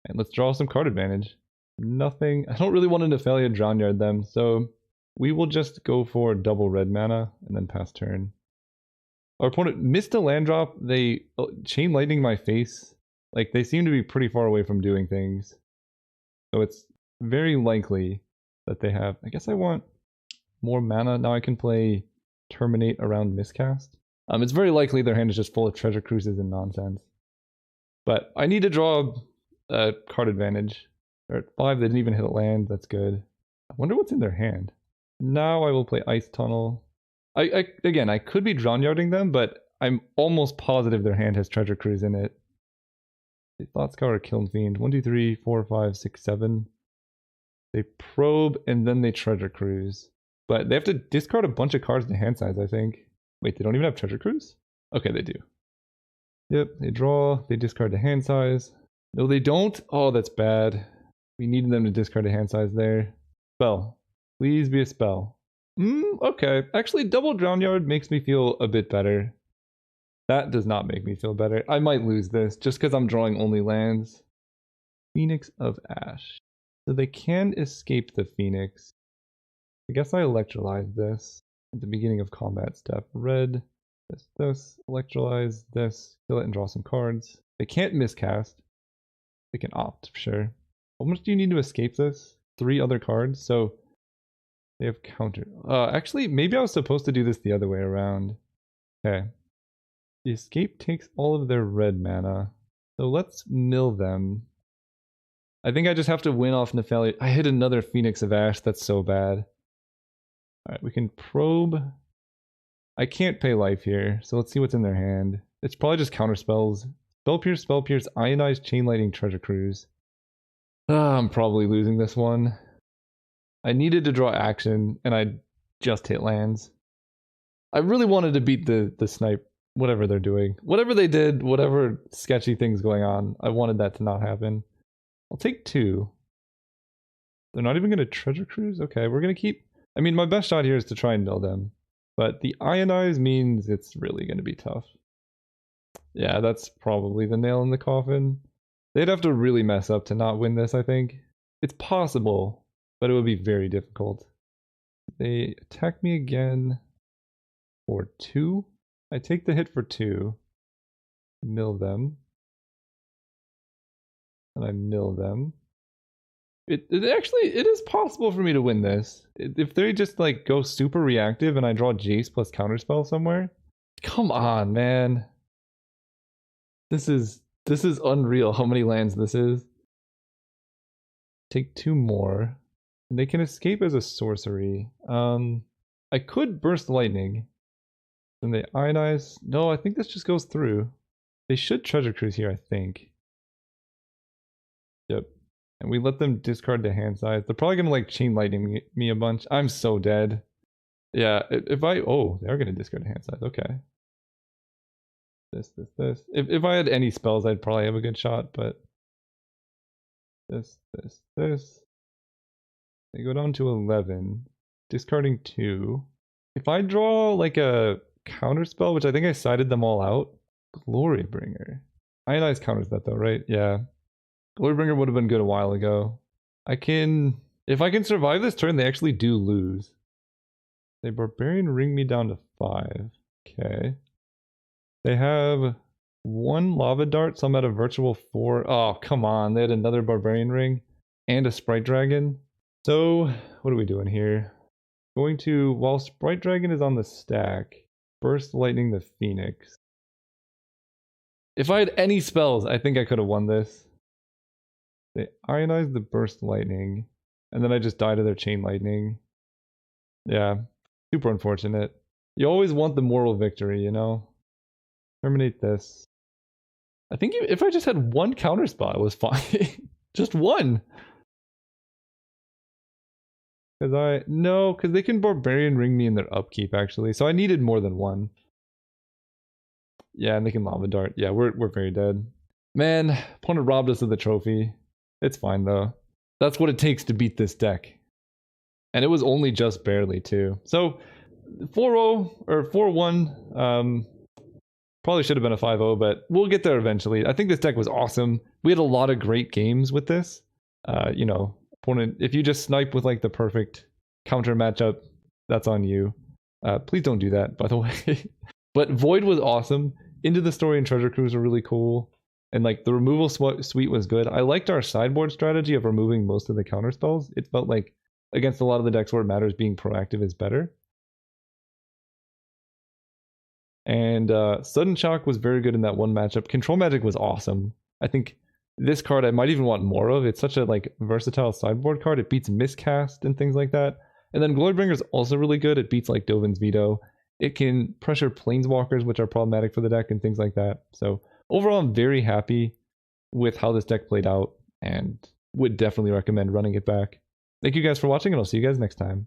And let's draw some card advantage. Nothing. I don't really want to Nephalia Drownyard them, so we will just go for double red mana and then pass turn. Our opponent missed a land drop. They Chain Lightning my face. Like, they seem to be pretty far away from doing things. So it's very likely that they have... I guess I want more mana. Now I can play Terminate around Miscast. It's very likely their hand is just full of Treasure Cruises and nonsense. But I need to draw a card advantage. They're at 5, they didn't even hit a land, that's good. I wonder what's in their hand. Now I will play Ice Tunnel. Again, I could be Drownyarding them, but I'm almost positive their hand has Treasure Cruise in it. They Thought Scour or Kiln Fiend. 1, 2, 3, 4, 5, 6, 7. They probe and then they Treasure Cruise. But they have to discard a bunch of cards to hand size, I think. Wait, they don't even have Treasure Cruise? Okay, they do. Yep, they draw, they discard to hand size. No, they don't? Oh, that's bad. We needed them to discard a hand size there. Spell. Please be a spell. Okay. Actually, double Drownyard makes me feel a bit better. That does not make me feel better. I might lose this just because I'm drawing only lands. Phoenix of Ash. So they can escape the Phoenix. I guess I Electrolyze this at the beginning of combat step. Red, this, Electrolyze this, kill it and draw some cards. They can't miscast. They can opt, for sure. How much do you need to escape this? 3 other cards, so they have counter. Actually, maybe I was supposed to do this the other way around. Okay. The escape takes all of their red mana. So let's mill them. I think I just have to win off Nephalia. I hit another Phoenix of Ash, that's so bad. Alright, we can probe. I can't pay life here, so let's see what's in their hand. It's probably just counter spells. Spell Pierce, Ionized, Chain Lightning, Treasure Cruise. I'm probably losing this one. I needed to draw action, and I just hit lands. I really wanted to beat the snipe, whatever they're doing. Whatever they did, whatever sketchy thing's going on, I wanted that to not happen. I'll take 2. They're not even going to Treasure Cruise? Okay, we're going to keep... I mean, my best shot here is to try and mill them. But the Ionize means it's really going to be tough. Yeah, that's probably the nail in the coffin. They'd have to really mess up to not win this, I think. It's possible, but it would be very difficult. They attack me again for 2. I take the hit for 2. Mill them. And I mill them. It is possible for me to win this. If they just like go super reactive and I draw Jace plus counterspell somewhere. Come on, man. This is unreal how many lands this is. Take 2 more. And they can escape as a sorcery. I could Burst Lightning. Then they Ionize. No, I think this just goes through. They should Treasure Cruise here, I think. Yep. And we let them discard the hand size. They're probably gonna like chain lightning me a bunch. I'm so dead. Yeah, if I they're gonna discard the hand size. Okay. This. If I had any spells, I'd probably have a good shot, but this. They go down to 11. Discarding 2. If I draw like a counter spell, which I think I sided them all out, Glorybringer. Ionize counters that though, right? Yeah. Glorybringer would have been good a while ago. If I can survive this turn, they actually do lose. They Barbarian ring me down to 5. Okay. They have 1 Lava Dart, so I'm at a virtual 4. Oh, come on. They had another Barbarian ring and a Sprite Dragon. So, what are we doing here? Going to, while Sprite Dragon is on the stack, Burst Lightning the Phoenix. If I had any spells, I think I could have won this. They ionized the Burst Lightning, and then I just died of their Chain Lightning. Yeah, super unfortunate. You always want the moral victory, you know? Terminate this. I think if I just had 1 counter spell, it was fine. Just 1! Because they can Barbarian ring me in their upkeep, actually. So I needed more than 1. Yeah, and they can Lava Dart. Yeah, we're very dead. Man, opponent robbed us of the trophy. It's fine, though. That's what it takes to beat this deck. And it was only just barely, too. So, 4-0, or 4-1, probably should have been a 5-0, but we'll get there eventually. I think this deck was awesome. We had a lot of great games with this. You know, opponent, if you just snipe with like the perfect counter matchup, that's on you. Please don't do that, by the way. But Void was awesome. Into the Story and Treasure Cruise were really cool. And like the removal suite was good. I liked our sideboard strategy of removing most of the counter spells. It felt like against a lot of the decks where it matters, being proactive is better. And Sudden Shock was very good in that one matchup. Control Magic was awesome. I think this card I might even want more of. It's such a like versatile sideboard card. It beats Miscast and things like that. And then Glorybringer is also really good. It beats like Dovin's Veto. It can pressure Planeswalkers, which are problematic for the deck and things like that. So overall, I'm very happy with how this deck played out and would definitely recommend running it back. Thank you guys for watching, and I'll see you guys next time.